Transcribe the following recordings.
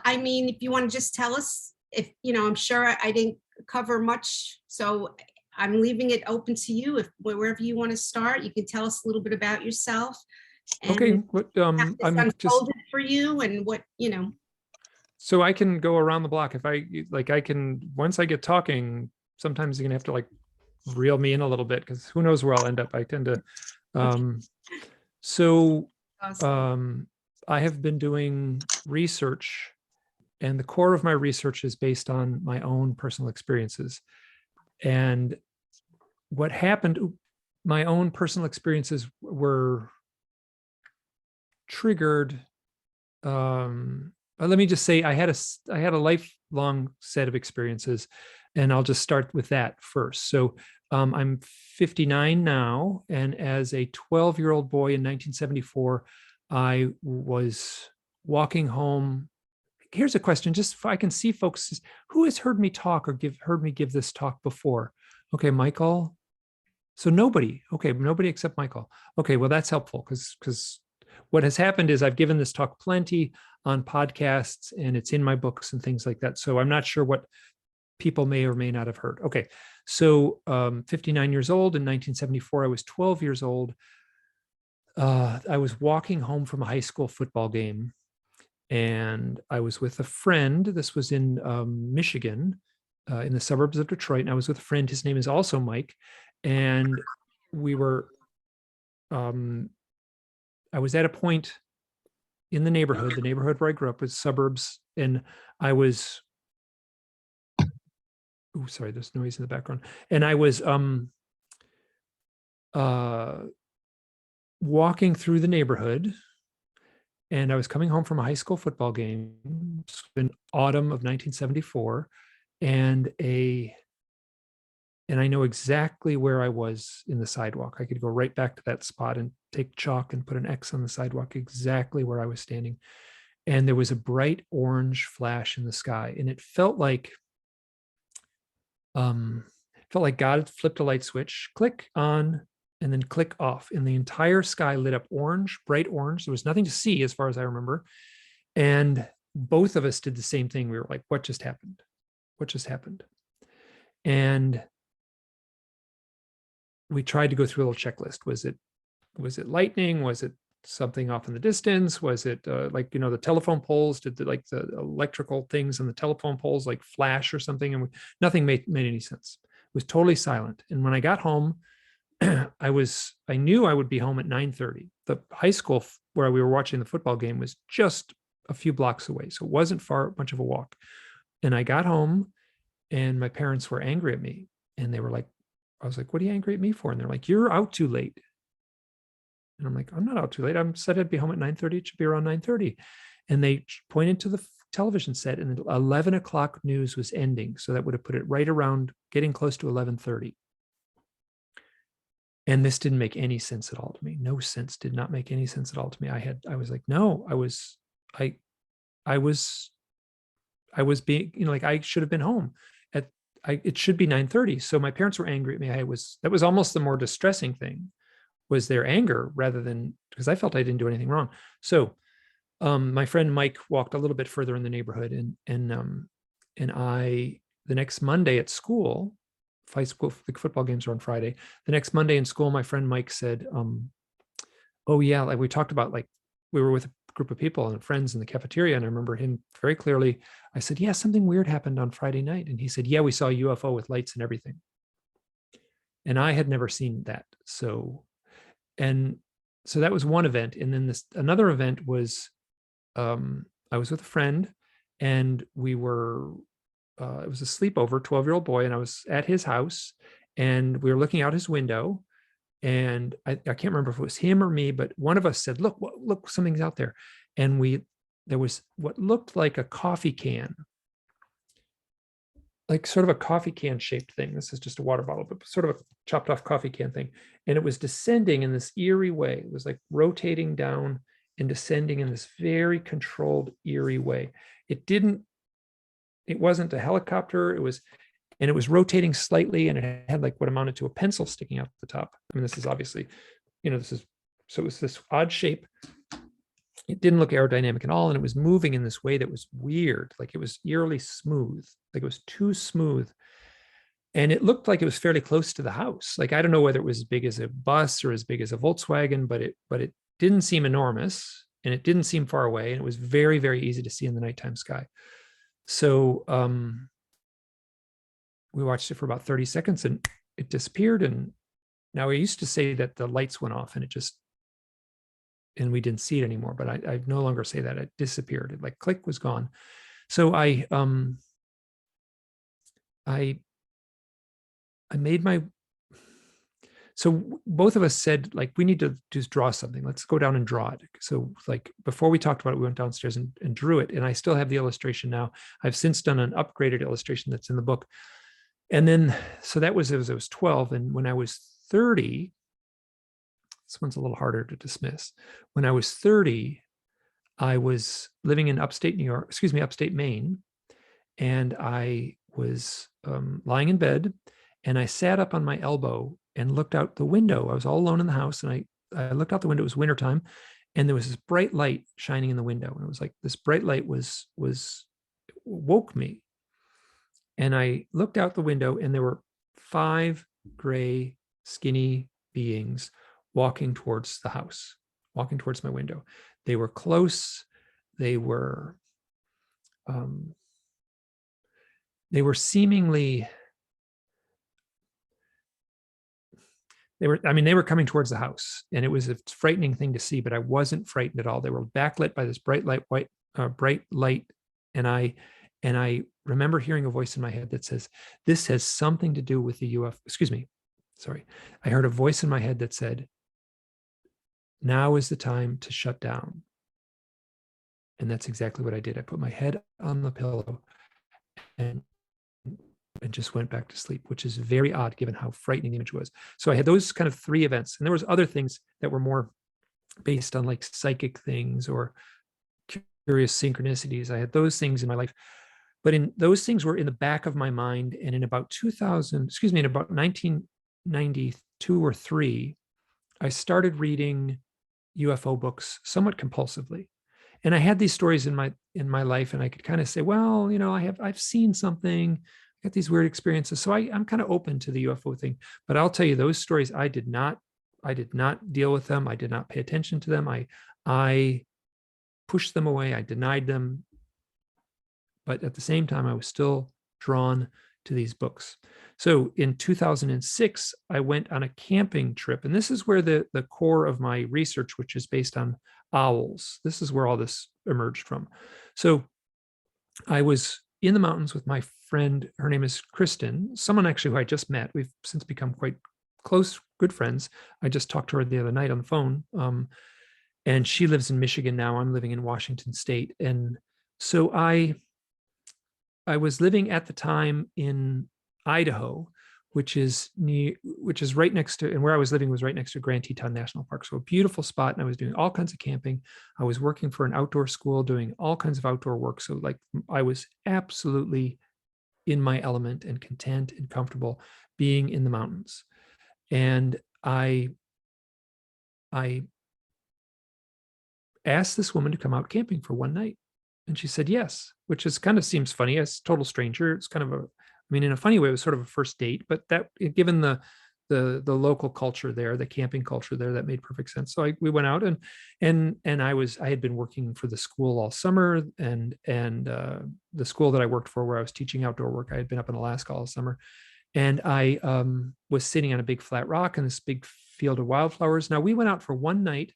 I mean, if you want to just tell us, if, I'm sure I didn't cover much, so I'm leaving it open to you. If wherever you want to start, you can tell us a little bit about yourself Okay, and what how this I'm just unfolded for you and what. so I can go around the block if I like. I can, once I get talking, sometimes you're gonna have to like reel me in a little bit because who knows where I'll end up. I tend to so Awesome. I have been doing research, and the core of my research is based on my own personal experiences. And what happened, my own personal experiences were triggered. Let me just say I had a lifelong set of experiences, and I'll just start with that first. So I'm 59 now, and as a 12-year-old boy in 1974, I was walking home. Here's a question, just so I can see folks who has heard me talk or heard me give this talk before. Okay, Michael. So nobody. Okay, nobody except Michael. Okay, well that's helpful because what has happened is I've given this talk plenty on podcasts and it's in my books and things like that. So I'm not sure what people may or may not have heard. Okay, so 59 years old in 1974, I was 12 years old. I was walking home from a high school football game, and I was with a friend. This was in Michigan, in the suburbs of Detroit. And I was with a friend. His name is also Mike. And we were, I was at a point in the neighborhood where I grew up was suburbs. And I was, oh, sorry, there's noise in the background. And I was walking through the neighborhood, and I was coming home from a high school football game in autumn of 1974, and I know exactly where I was in the sidewalk. I could go right back to that spot and take chalk and put an X on the sidewalk, exactly where I was standing. And there was a bright orange flash in the sky, and it felt like God had flipped a light switch, click on, and then click off, and the entire sky lit up orange, bright orange. There was nothing to see as far as I remember. And both of us did the same thing. We were like, what just happened? What just happened? And we tried to go through a little checklist. Was it lightning? Was it something off in the distance? Was it the telephone poles? Did the electrical things on the telephone poles like flash or something? And nothing made any sense. It was totally silent. And when I got home, I knew I would be home at 9:30. The high school where we were watching the football game was just a few blocks away, so it wasn't much of a walk. And I got home, and my parents were angry at me, and they were like, I was like, "What are you angry at me for?" And they're like, "You're out too late." And I'm like, "I'm not out too late. I said I'd be home at 9:30. It should be around 9:30." And they pointed to the television set, and the 11 o'clock news was ending, so that would have put it right around getting close to 11:30. And this didn't make any sense at all to me. No sense, did not make any sense at all to me. I was like, no, I was being, like I should have been home it should be 9:30. So my parents were angry at me. That was almost the more distressing thing, was their anger rather than, because I felt I didn't do anything wrong. So my friend Mike walked a little bit further in the neighborhood, and I, the next Monday at school, high school, the football games are on Friday. The next Monday in school, my friend Mike said, oh yeah, like we talked about, like we were with a group of people and friends in the cafeteria. And I remember him very clearly. I said, yeah, something weird happened on Friday night. And he said, yeah, we saw a UFO with lights and everything. And I had never seen that. So that was one event. And then another event was, I was with a friend, and we were, it was a sleepover, 12-year-old boy, and I was at his house, and we were looking out his window, and I can't remember if it was him or me, but one of us said, look, something's out there. And there was what looked like a coffee can, like sort of a coffee can shaped thing. This is just a water bottle, but sort of a chopped off coffee can thing. And it was descending in this eerie way. It was like rotating down and descending in this very controlled, eerie way. It wasn't a helicopter. It was rotating slightly, and it had like what amounted to a pencil sticking out the top. I mean, this is obviously, so it was this odd shape. it didn't look aerodynamic at all. And it was moving in this way that was weird. Like it was eerily smooth, like it was too smooth. And it looked like it was fairly close to the house. Like, I don't know whether it was as big as a bus or as big as a Volkswagen, but it didn't seem enormous and it didn't seem far away. And it was very, very easy to see in the nighttime sky. So we watched it for about 30 seconds and it disappeared. And now we used to say that the lights went off and it just, and we didn't see it anymore, but I no longer say that. It disappeared. It like click was gone. So I made my, so both of us said, like, we need to just draw something. Let's go down and draw it. So like before we talked about it, we went downstairs and drew it. And I still have the illustration now. I've since done an upgraded illustration that's in the book. And then, so that was as I was 12. And when I was 30, this one's a little harder to dismiss. When I was 30, I was living in upstate Maine. And I was lying in bed and I sat up on my elbow and looked out the window. I was all alone in the house and I looked out the window. It was wintertime and there was this bright light shining in the window. And it was like this bright light woke me. And I looked out the window and there were 5 gray, skinny beings walking towards the house, walking towards my window. They were close. They were seemingly, they were coming towards the house and it was a frightening thing to see, but I wasn't frightened at all. They were backlit by this bright light. And I remember hearing a voice in my head that says, this has something to do with the UFO. Excuse me. Sorry. I heard a voice in my head that said, now is the time to shut down. And that's exactly what I did. I put my head on the pillow and just went back to sleep, which is very odd given how frightening the image was. So I had those kind of 3 events. And there was other things that were more based on like psychic things or curious synchronicities. I had those things in my life. But those things were in the back of my mind. And in about 1992 or 3, I started reading UFO books somewhat compulsively. And I had these stories in my life and I could kind of say, well, I've seen something, I got these weird experiences. So I'm kind of open to the UFO thing, but I'll tell you those stories, I did not deal with them. I did not pay attention to them. I pushed them away. I denied them. But at the same time, I was still drawn to these books. So in 2006, I went on a camping trip. And this is where the core of my research, which is based on owls, this is where all this emerged from. So I was in the mountains with my friend. Her name is Kristen, someone actually who I just met. We've since become quite close, good friends. I just talked to her the other night on the phone. And she lives in Michigan now. I'm living in Washington State. And so I was living at the time in Idaho, which is right next to, and where I was living was right next to Grand Teton National Park. So a beautiful spot. And I was doing all kinds of camping. I was working for an outdoor school, doing all kinds of outdoor work. So like I was absolutely in my element and content and comfortable being in the mountains. And I asked this woman to come out camping for one night. And she said yes, which is kind of seems funny as a total stranger. It's kind of in a funny way, it was sort of a first date, but that given the local culture there, the camping culture there, that made perfect sense. So we went out and I had been working for the school all summer and the school that I worked for where I was teaching outdoor work, I had been up in Alaska all summer. And I was sitting on a big flat rock in this big field of wildflowers. Now we went out for one night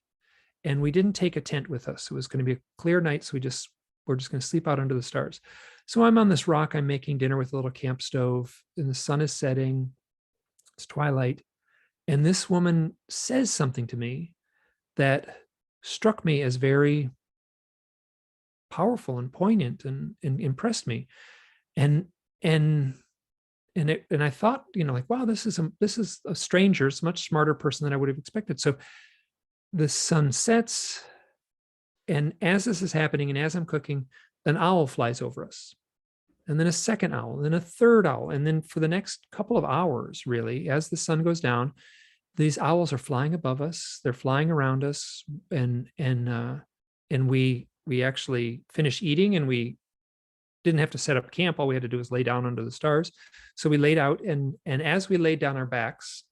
and we didn't take a tent with us. It was going to be a clear night. So we're just going to sleep out under the stars. So I'm on this rock, I'm making dinner with a little camp stove and the sun is setting, it's twilight. And this woman says something to me that struck me as very powerful and poignant and impressed me. And I thought, like, wow, this is a stranger. It's a much smarter person than I would have expected. So the sun sets, and as this is happening, and as I'm cooking, an owl flies over us, and then a second owl, and then a third owl. And then for the next couple of hours, really, as the sun goes down, these owls are flying above us. They're flying around us. And we actually finished eating, and we didn't have to set up camp. All we had to do was lay down under the stars. So we laid out, and as we laid down our backs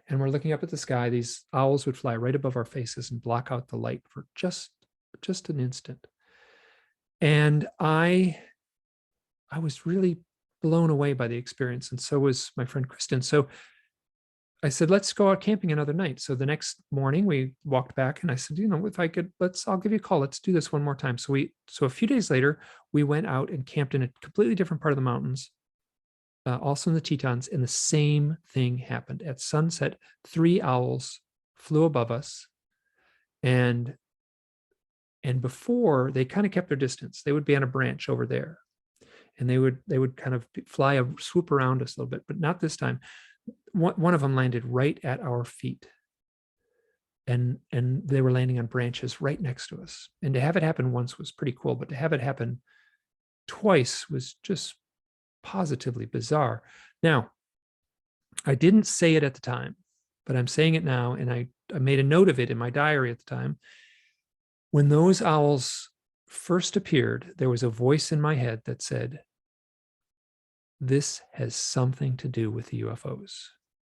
and we're looking up at the sky, these owls would fly right above our faces and block out the light for just an instant. And I was really blown away by the experience, and so was my friend Kristen. So I said, let's go out camping another night. So the next morning we walked back, and I said, if I could, I'll give you a call. Let's do this one more time. So a few days later, we went out and camped in a completely different part of the mountains, also in the Tetons, and the same thing happened. At sunset, 3 owls flew above us, and before, they kind of kept their distance. They would be on a branch over there, and they would kind of swoop around us a little bit, but not this time. One of them landed right at our feet, and they were landing on branches right next to us. And to have it happen once was pretty cool, but to have it happen twice was just positively bizarre. Now, I didn't say it at the time, but I'm saying it now, and I made a note of it in my diary at the time. When those owls first appeared, there was a voice in my head that said, this has something to do with the UFOs,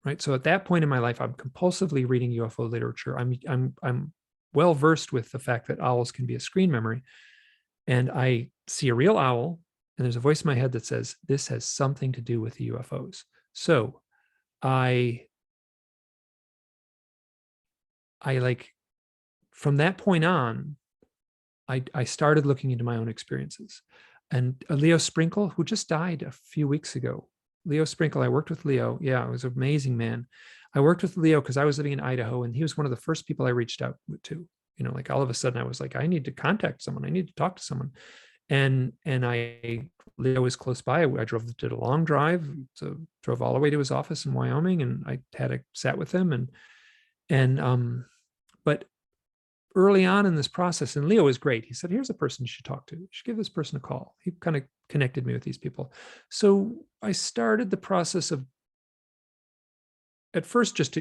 right? So at that point in my life, I'm compulsively reading UFO literature. I'm well versed with the fact that owls can be a screen memory, and I see a real owl, and there's a voice in my head that says, this has something to do with the UFOs. So I from that point on, I started looking into my own experiences. And Leo Sprinkle, who just died a few weeks ago. Leo Sprinkle, I worked with Leo. Yeah, it was an amazing man. I worked with Leo because I was living in Idaho, and he was one of the first people I reached out to. Like all of a sudden I was like, I need to contact someone. I need to talk to someone. And Leo was close by. I did a long drive, so drove all the way to his office in Wyoming, and I had a sat with him. But early on in this process, and Leo was great. He said, here's a person you should talk to. You should give this person a call. He kind of connected me with these people. So I started the process of, at first, just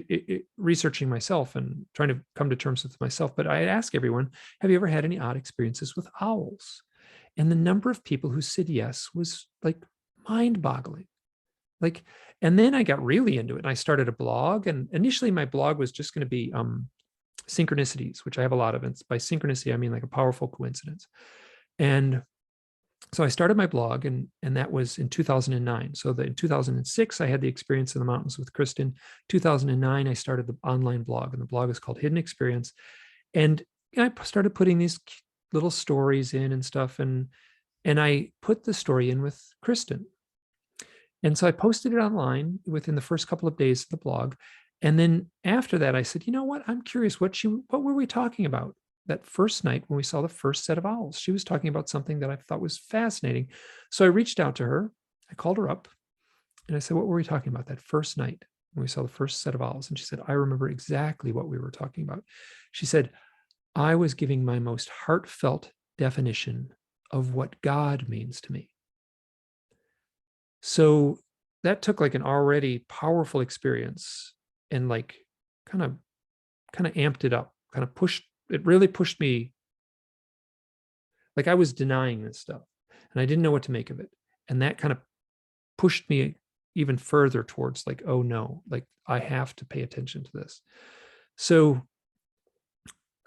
researching myself and trying to come to terms with myself. But I asked everyone, have you ever had any odd experiences with owls? And the number of people who said yes was like mind-boggling. And then I got really into it, and I started a blog. And initially my blog was just going to be synchronicities, which I have a lot of. And by synchronicity, I mean like a powerful coincidence. And so I started my blog, and that was in 2009. So in 2006, I had the experience in the mountains with Kristen. 2009, I started the online blog, and the blog is called Hidden Experience. And I started putting these little stories in and stuff. And I put the story in with Kristen. And so I posted it online within the first couple of days of the blog. And then after that, I said, you know what? I'm curious, what were we talking about that first night when we saw the first set of owls? She was talking about something that I thought was fascinating. So I reached out to her. I called her up, and I said, what were we talking about that first night when we saw the first set of owls? And she said, I remember exactly what we were talking about. She said, I was giving my most heartfelt definition of what God means to me. So that took like an already powerful experience and like kind of amped it up, it really pushed me. Like I was denying this stuff, and I didn't know what to make of it. And that kind of pushed me even further towards like, oh no, like I have to pay attention to this. So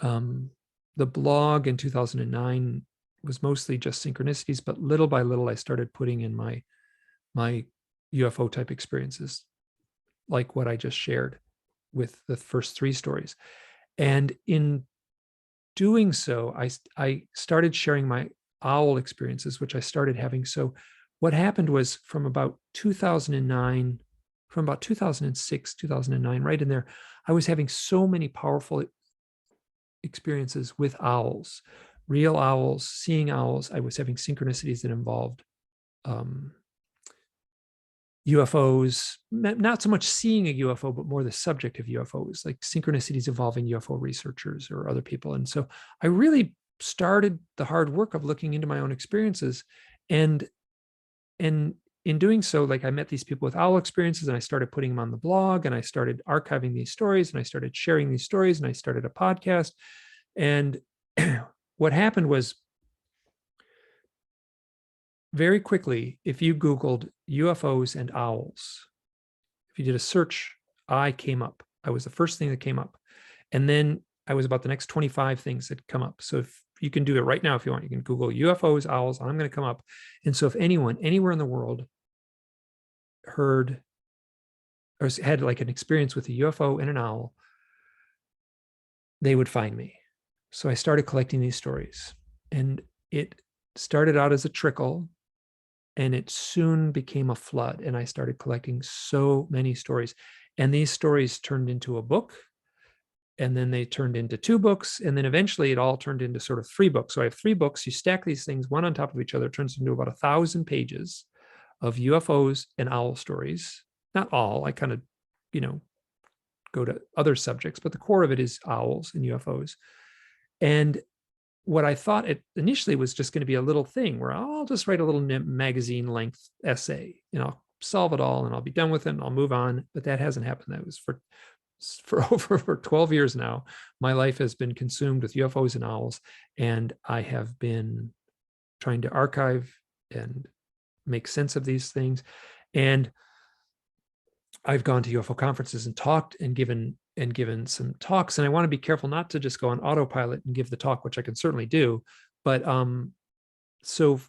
the blog in 2009 was mostly just synchronicities, but little by little, I started putting in my UFO type experiences, like what I just shared with the first 3 stories. And in doing so, I started sharing my owl experiences, which I started having. So what happened was from about 2009, from about 2006, 2009, right in there, I was having so many powerful experiences with owls, real owls, seeing owls. I was having synchronicities that involved UFOs, not so much seeing a UFO, but more the subject of UFOs, like synchronicities involving UFO researchers or other people. And so I really started the hard work of looking into my own experiences. And in doing so, like I met these people with owl experiences, and I started putting them on the blog, and I started archiving these stories, and I started sharing these stories, and I started a podcast. And what happened was, very quickly, if you Googled UFOs and owls, if you did a search, I came up. I was the first thing that came up. And then I was about the next 25 things that come up. So if you can do it right now, if you want, you can Google UFOs, owls, I'm going to come up. And so if anyone, anywhere in the world heard or had like an experience with a UFO and an owl, they would find me. So I started collecting these stories, and it started out as a trickle, and it soon became a flood. And I started collecting so many stories, and these stories turned into a book, and then they turned into 2 books, and then eventually it all turned into sort of 3 books. So I have 3 books. You stack these things one on top of each other, it turns into about 1,000 pages of UFOs and owl stories. Not all, I kind of, go to other subjects, but the core of it is owls and UFOs. And what I thought it initially was just going to be a little thing where I'll just write a little magazine length essay, and I'll solve it all and I'll be done with it and I'll move on. But that hasn't happened. That was for over 12 years now. My life has been consumed with UFOs and owls, and I have been trying to archive and make sense of these things. And I've gone to UFO conferences and talked and given some talks. And I want to be careful not to just go on autopilot and give the talk, which I can certainly do. But so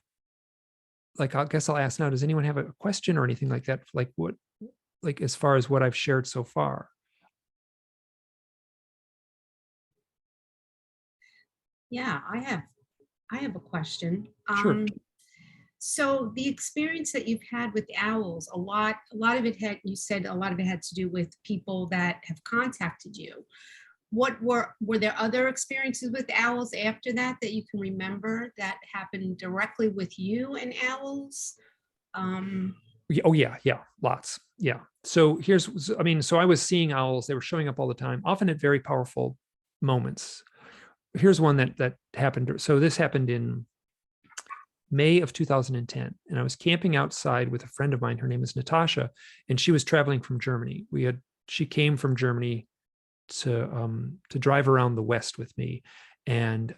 like, I guess I'll ask now, does anyone have a question or anything like that? Like what, like as far as what I've shared so far? Yeah, I have a question. Sure. So the experience that you've had with owls, a lot of it had, you said a lot of it had to do with people that have contacted you. What were there other experiences with owls after that that you can remember that happened directly with you and owls? Oh yeah, lots. Yeah. So so I was seeing owls. They were showing up all the time, often at very powerful moments. Here's one that happened. So this happened in May of 2010, and I was camping outside with a friend of mine. Her name is Natasha, and she was traveling from Germany. She came from Germany to drive around the West with me, and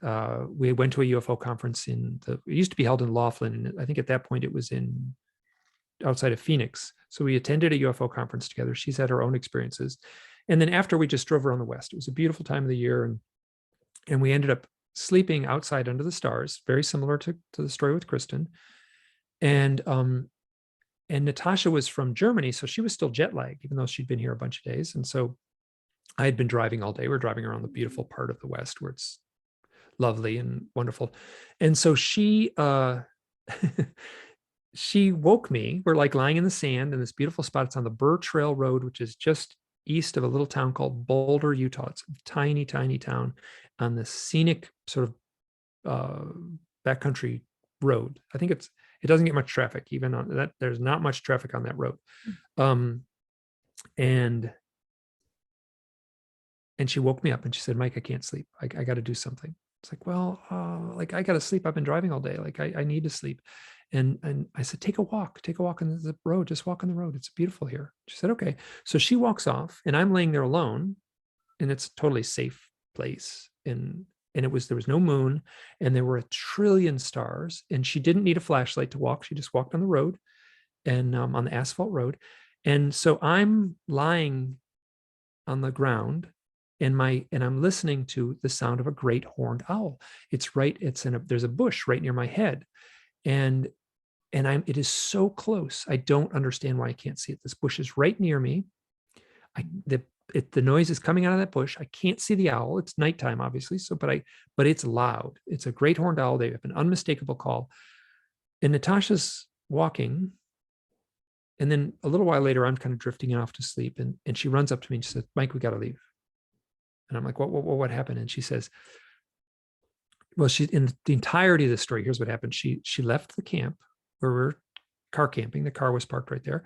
we went to a UFO conference it used to be held in Laughlin, and I think at that point it was outside of Phoenix. So we attended a UFO conference together. She's had her own experiences, and then after we just drove around the West. It was a beautiful time of the year, and we ended up sleeping outside under the stars, very similar to the story with Kristen. And Natasha was from Germany, so she was still jet lagged, even though she'd been here a bunch of days. And so I had been driving all day. We're driving around the beautiful part of the West where it's lovely and wonderful. And so she she woke me. We're like lying in the sand in this beautiful spot. It's on the Burr Trail Road, which is just east of a little town called Boulder, Utah. It's a tiny, tiny town on the scenic sort of backcountry road. I think it doesn't get much traffic, even on that. There's not much traffic on that road. And she woke me up and she said, Mike, I can't sleep. I got to do something. It's like, well, like I got to sleep. I've been driving all day. Like I need to sleep. And I said, take a walk on the road. Just walk on the road. It's beautiful here. She said, okay. So she walks off, and I'm laying there alone, and it's a totally safe place. And there was no moon, and there were 1 trillion stars, and she didn't need a flashlight to walk. She just walked on the road, and on the asphalt road. And so I'm lying on the ground, and I'm listening to the sound of a great horned owl. There's a bush right near my head. And it is so close. I don't understand why I can't see it. This bush is right near me. The noise is coming out of that bush. I can't see the owl. It's nighttime, obviously. But it's loud. It's a great horned owl. They have an unmistakable call. And Natasha's walking. And then a little while later, I'm kind of drifting off to sleep. And she runs up to me and she says, Mike, we got to leave. And I'm like, what happened? And she says, well, in the entirety of the story, here's what happened. She left the camp where we're car camping. The car was parked right there.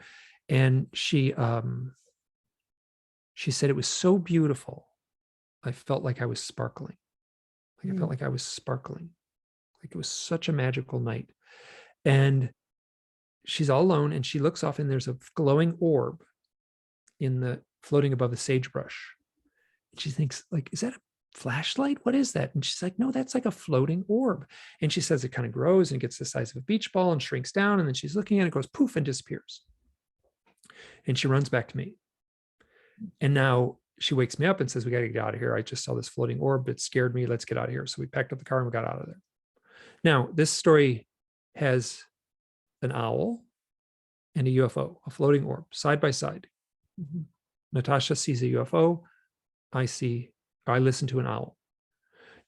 And she said, it was so beautiful. I felt like I was sparkling. Like I felt like I was sparkling. Like it was such a magical night. And she's all alone, and she looks off, and there's a glowing orb floating above the sagebrush. And she thinks, like, is that flashlight? What is that? And she's like, no, that's like a floating orb. And she says it kind of grows and gets the size of a beach ball and shrinks down. And then she's looking at it, goes poof and disappears. And she runs back to me. And now she wakes me up and says, we got to get out of here. I just saw this floating orb. It scared me. Let's get out of here. So we packed up the car and we got out of there. Now, this story has an owl and a UFO, a floating orb, side by side. Mm-hmm. Natasha sees a UFO. I listen to an owl.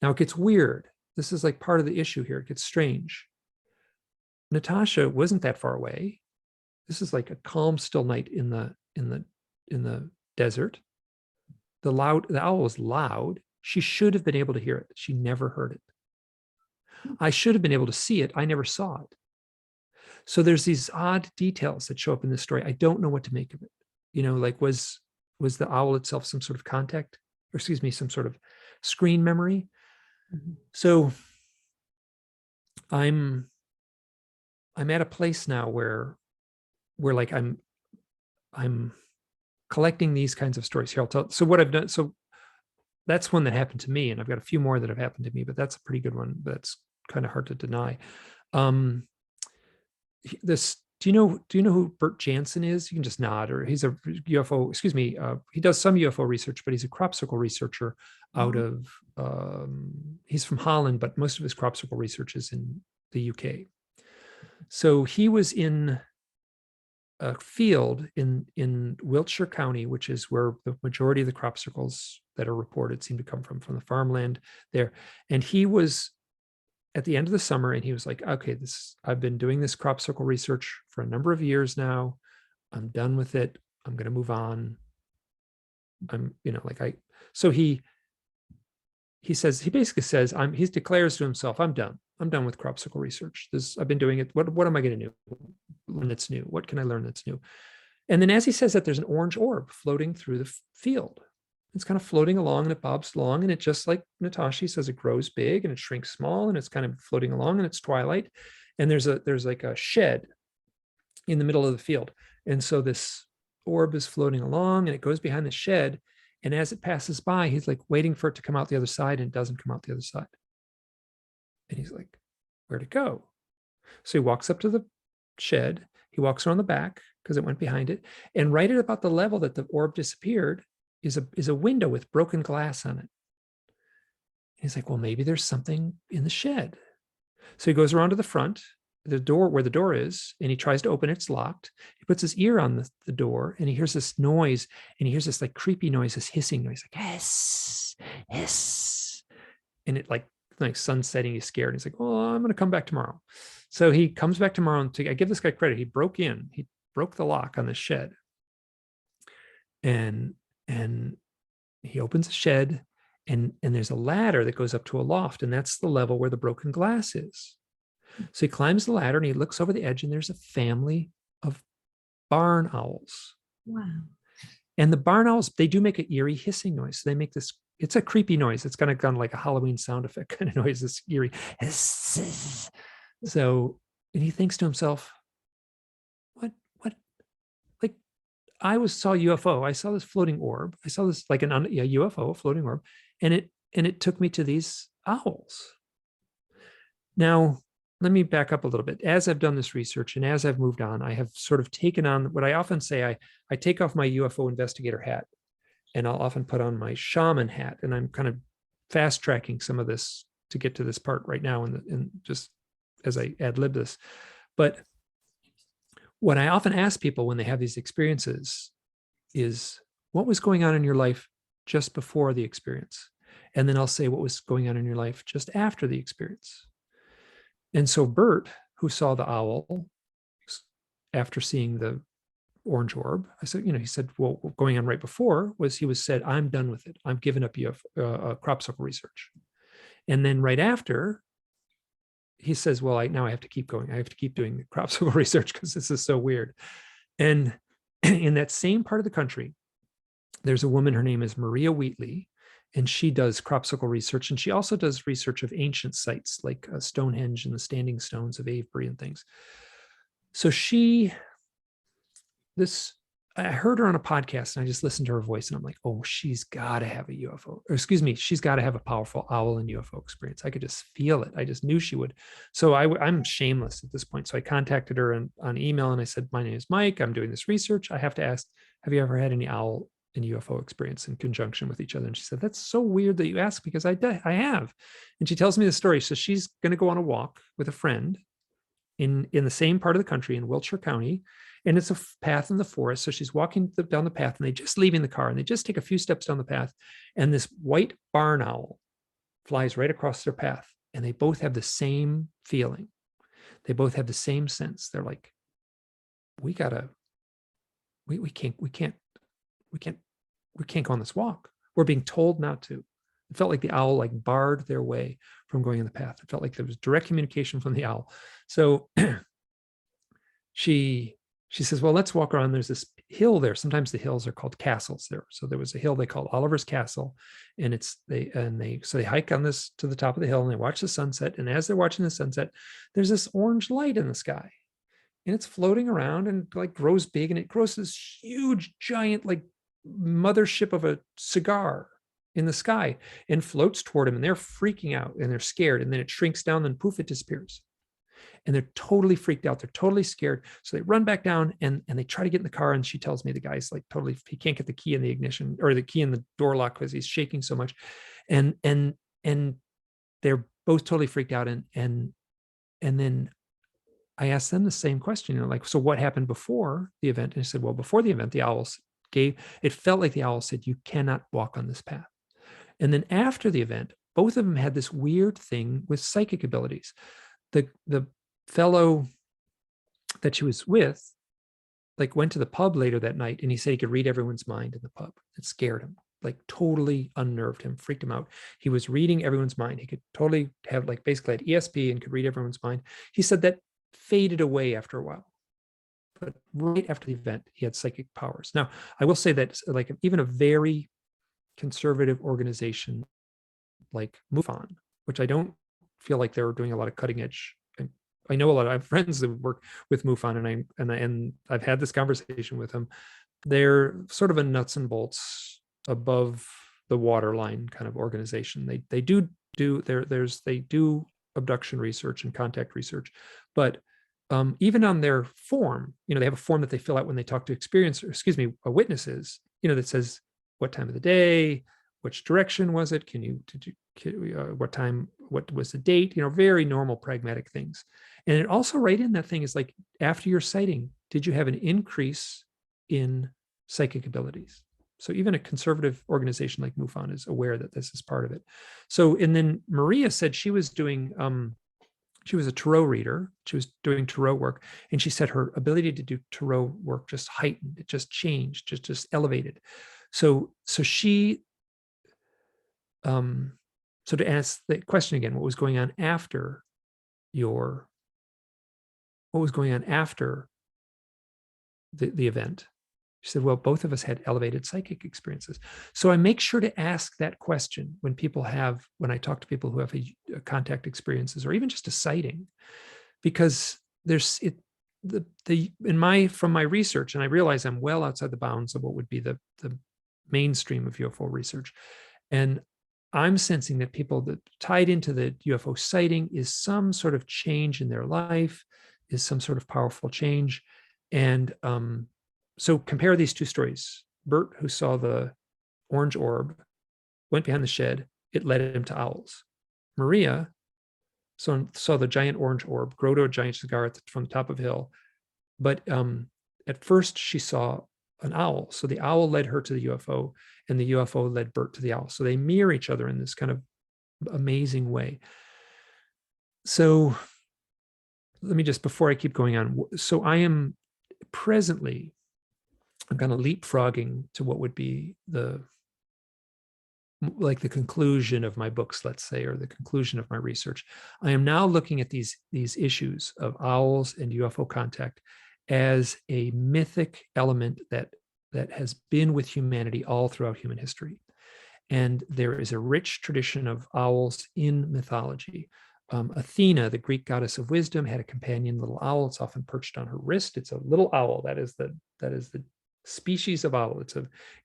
Now it gets weird. This is like part of the issue here. It gets strange. Natasha wasn't that far away. This is like a calm, still night in the desert. The owl was loud. She should have been able to hear it. She never heard it. I should have been able to see it. I never saw it. So there's these odd details that show up in this story. I don't know what to make of it. Like was the owl itself some sort of contact, or excuse me, some sort of screen memory? Mm-hmm. So I'm at a place now where like I'm collecting these kinds of stories. Here, I'll tell. So what I've done. So that's one that happened to me, and I've got a few more that have happened to me, but that's a pretty good one. That's kind of hard to deny. Do you know who Bert Jansen is? You can just nod, or he's a UFO, excuse me. He does some UFO research, but he's a crop circle researcher out of, he's from Holland, but most of his crop circle research is in the UK. So he was in a field in Wiltshire County, which is where the majority of the crop circles that are reported seem to come from the farmland there. And he was at the end of the summer, and he was like, okay, I've been doing this crop circle research for a number of years now. I'm done with it. I'm going to move on. So he basically says, he declares to himself, I'm done. I'm done with crop circle research. I've been doing it. What am I going to learn that's new? What can I learn that's new? And then as he says that, there's an orange orb floating through the field. It's kind of floating along, and it bobs along, and it, just like Natasha says, it grows big and it shrinks small, and it's kind of floating along, and it's twilight. And there's like a shed in the middle of the field. And so this orb is floating along, and it goes behind the shed. And as it passes by, he's like waiting for it to come out the other side, and it doesn't come out the other side. And he's like, where'd it go? So he walks up to the shed. He walks around the back because it went behind it. And right at about the level that the orb disappeared is a window with broken glass on it. He's like, well, maybe there's something in the shed. So he goes around to the front, the door where the door is, and he tries to open it. It's locked. He puts his ear on the door, and he hears this noise, and he hears this like creepy noise, this hissing noise, like hiss, hiss. And it like sun's setting, he's scared. He's like, oh, I'm going to come back tomorrow. So he comes back tomorrow, and I give this guy credit. He broke the lock on the shed. And he opens the shed, and there's a ladder that goes up to a loft, and that's the level where the broken glass is. So he climbs the ladder, and he looks over the edge, and there's a family of barn owls. Wow. And the barn owls, they do make an eerie hissing noise. So they make this, it's a creepy noise. It's kind of like a Halloween sound effect kind of noise, this eerie. So, and he thinks to himself, what, like I saw UFO. I saw this floating orb. I saw this like a UFO, a floating orb. And it took me to these owls. Now, let me back up a little bit. As I've done this research and as I've moved on, I have sort of taken on what I often say, I take off my UFO investigator hat, and I'll often put on my shaman hat. And I'm kind of fast tracking some of this to get to this part right now, and just as I ad lib this. But what I often ask people when they have these experiences is, what was going on in your life just before the experience? And then I'll say, what was going on in your life just after the experience? And so Bert, who saw the owl after seeing the orange orb, I said, he said, well, what going on right before was he said, I'm done with it. I've given up crop circle research. And then right after, he says, well, now I have to keep going. I have to keep doing the crop circle research because this is so weird. And in that same part of the country, there's a woman, her name is Maria Wheatley, and she does crop circle research. And she also does research of ancient sites like Stonehenge and the standing stones of Avebury and things. So this I heard her on a podcast and I just listened to her voice and I'm like, oh, she's got to have a UFO, or excuse me, she's got to have a powerful owl and UFO experience. I could just feel it. I just knew she would. So I'm shameless at this point. So I contacted her on email and I said, my name is Mike. I'm doing this research. I have to ask, have you ever had any owl and UFO experience in conjunction with each other? And she said, that's so weird that you ask, because I have. And she tells me the story. So she's going to go on a walk with a friend in the same part of the country in Wiltshire County. And it's a path in the forest. So she's walking down the path and they just leaving the car and they just take a few steps down the path. And this white barn owl flies right across their path. And they both have the same feeling. They both have the same sense. They're like, we can't go on this walk. We're being told not to. It felt like the owl like barred their way from going on the path. It felt like there was direct communication from the owl. So she says, well, let's walk around. There's this hill there. Sometimes the hills are called castles there. So there was a hill they called Oliver's Castle. And they hike on this to the top of the hill and they watch the sunset. And as they're watching the sunset, there's this orange light in the sky. And it's floating around and like grows big, and it grows this huge, giant, like mothership of a cigar in the sky and floats toward them. And they're freaking out and they're scared. And then it shrinks down and poof, it disappears. And they're totally freaked out. They're totally scared. So they run back down and they try to get in the car. And she tells me the guy's like totally, he can't get the key in the ignition or the key in the door lock because he's shaking so much. And they're both totally freaked out. And then I asked them the same question, like, so what happened before the event? And I said, well, before the event, the owls it felt like the owl said, you cannot walk on this path. And then after the event, both of them had this weird thing with psychic abilities. The fellow that she was with, like, went to the pub later that night and he said he could read everyone's mind in the pub. It scared him, like totally unnerved him, freaked him out. He was reading everyone's mind. He could totally have like basically had ESP and could read everyone's mind. He said that faded away after a while. But right after the event, he had psychic powers. Now, I will say that like even a very conservative organization like MUFON, which I don't feel like they're doing a lot of cutting edge. And I know a lot of I have friends that work with MUFON, and I've had this conversation with them. They're sort of a nuts and bolts above the waterline kind of organization. They do abduction research and contact research, but even on their form, they have a form that they fill out when they talk to witnesses, that says what time of the day, which direction was it, what time, what was the date, very normal pragmatic things. And it also right in that thing is like, after your sighting, did you have an increase in psychic abilities? So even a conservative organization like MUFON is aware that this is part of it. So, and then Maria said she was a tarot reader. She was doing tarot work. And she said her ability to do tarot work just heightened. It just changed, just elevated. So to ask the question again, what was going on after the event? She said, well, both of us had elevated psychic experiences. So I make sure to ask that question when I talk to people who have a contact experiences or even just a sighting, because from my research, and I realize I'm well outside the bounds of what would be the mainstream of UFO research. And I'm sensing that people that tied into the UFO sighting is some sort of change in their life, is some sort of powerful change. And so compare these two stories. Bert, who saw the orange orb, went behind the shed. It led him to owls. Maria saw the giant orange orb grow to a giant cigar from the top of a hill. But at first she saw an owl. So the owl led her to the UFO, and the UFO led Bert to the owl. So they mirror each other in this kind of amazing way. So let me just, before I keep going on, so I am presently, I'm kind of leapfrogging to what would be the conclusion of my books, let's say, or the conclusion of my research. I am now looking at these issues of owls and UFO contact as a mythic element that has been with humanity all throughout human history. And there is a rich tradition of owls in mythology. Athena, the Greek goddess of wisdom, had a companion little owl. It's often perched on her wrist. It's a little owl. That is the species of owl.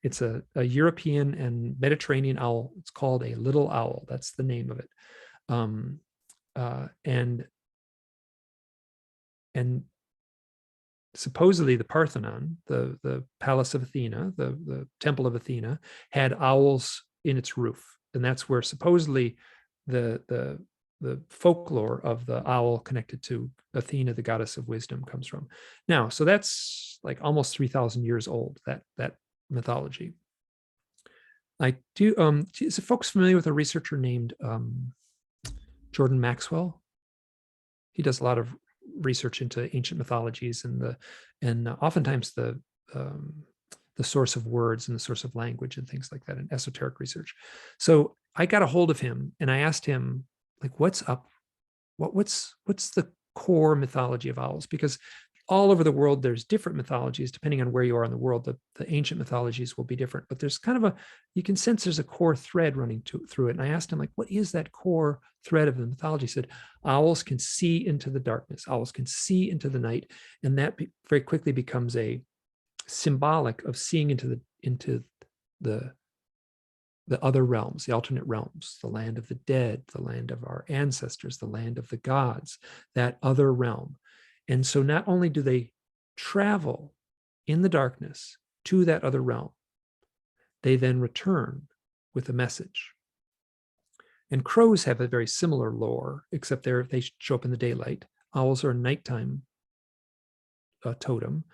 It's a European and Mediterranean owl. It's called a little owl. That's the name of it. And supposedly the Parthenon, the palace of Athena, the temple of Athena, had owls in its roof, and that's where supposedly the folklore of the owl connected to Athena, the goddess of wisdom, comes from. Now, so that's like almost 3,000 years old, that mythology. I do. Is folks familiar with a researcher named Jordan Maxwell? He does a lot of research into ancient mythologies and oftentimes the source of words and the source of language and things like that, and esoteric research. So I got a hold of him and I asked him, like, what's up? What's the core mythology of owls? Because all over the world, there's different mythologies depending on where you are in the world. The ancient mythologies will be different, but there's kind of you can sense there's a core thread running through it. And I asked him, like, what is that core thread of the mythology? He said, owls can see into the darkness. Owls can see into the night. And that very quickly becomes a symbolic of seeing into the other realms, the alternate realms, the land of the dead, the land of our ancestors, the land of the gods, that other realm. And so not only do they travel in the darkness to that other realm, they then return with a message. And crows have a very similar lore, except they show up in the daylight. Owls are a nighttime totem,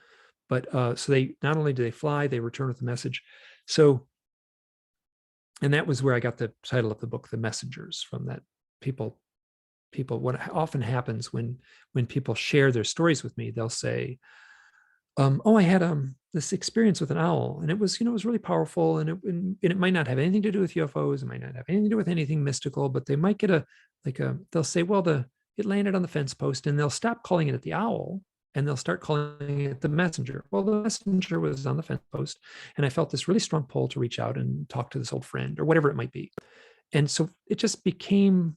but so they not only do they fly, they return with a message. So, and that was where I got the title of the book, The Messengers, from that. People, what often happens when people share their stories with me, they'll say, oh, I had this experience with an owl, and it was really powerful, and it might not have anything to do with UFOs, it might not have anything to do with anything mystical, but they might get they'll say, well, it landed on the fence post, and they'll stop calling it the owl, and they'll start calling it the messenger. Well, the messenger was on the fence post, and I felt this really strong pull to reach out and talk to this old friend, or whatever it might be. And so it just became,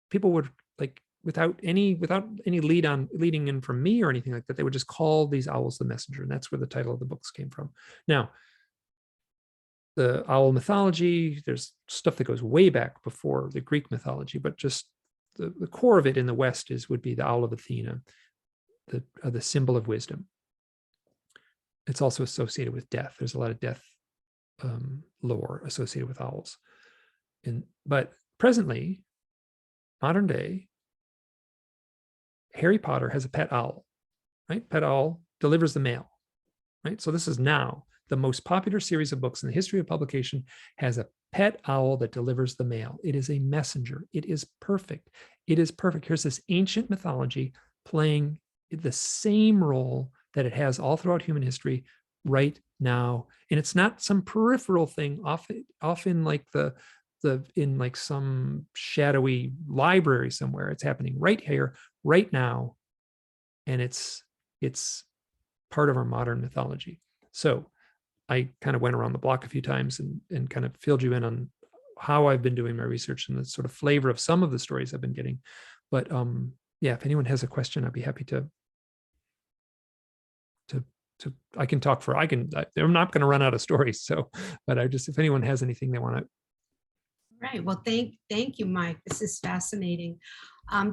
people would, like, without any leading in from me or anything like that, they would just call these owls the messenger. And that's where the title of the books came from. Now, the owl mythology, there's stuff that goes way back before the Greek mythology, but just the core of it in the West would be the owl of Athena, the symbol of wisdom. It's also associated with death. There's a lot of death lore associated with owls. But presently, modern day, Harry Potter has a pet owl, right? Pet owl delivers the mail, right? So this is now the most popular series of books in the history of publication, has a pet owl that delivers the mail. It is a messenger. It is perfect. It is perfect. Here's this ancient mythology playing the same role that it has all throughout human history right now. And it's not some peripheral thing off in like in like some shadowy library somewhere. It's happening right here, right now. And it's part of our modern mythology. So I kind of went around the block a few times and kind of filled you in on how I've been doing my research and the sort of flavor of some of the stories I've been getting. But yeah, if anyone has a question, I'd be happy to I can talk I'm not going to run out of stories. So, but if anyone has anything they want to. Right. Well, thank you, Mike. This is fascinating.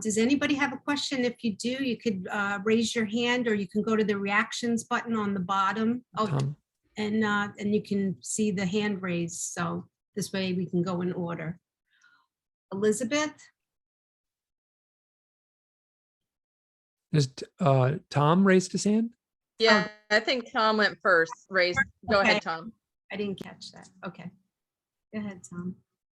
Does anybody have a question? If you do, you could raise your hand, or you can go to the reactions button on the bottom. Oh, Tom. and you can see the hand raised. So this way we can go in order. Elizabeth? Does Tom raised his hand? Yeah, I think Tom went first. Raised. Go Okay. ahead, Tom. I didn't catch that. Okay. Go ahead, Tom.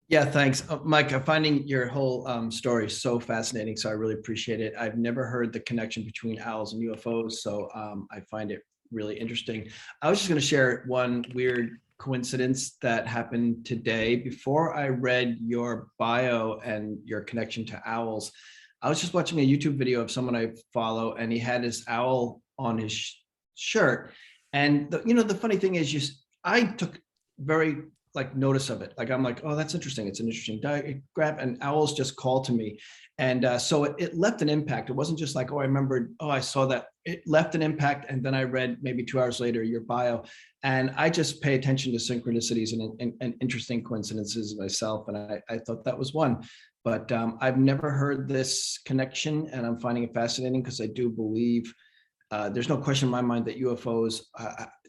Yeah, thanks. Mike, I'm finding your whole story so fascinating, so I really appreciate it. I've never heard the connection between owls and UFOs, so I find it really interesting. I was just going to share one weird coincidence that happened today. Before I read your bio and your connection to owls, I was just watching a YouTube video of someone I follow, and he had his owl on his shirt. And the funny thing is, I took very like notice of it. Like I'm like, oh, that's interesting. It's an interesting diagram. And owls just called to me. And so it left an impact. It wasn't just like, oh, I remembered, oh, I saw that. It left an impact. And then I read maybe 2 hours later your bio. And I just pay attention to synchronicities and interesting coincidences myself. And I thought that was one. But I've never heard this connection, and I'm finding it fascinating because I do believe there's no question in my mind that UFOs,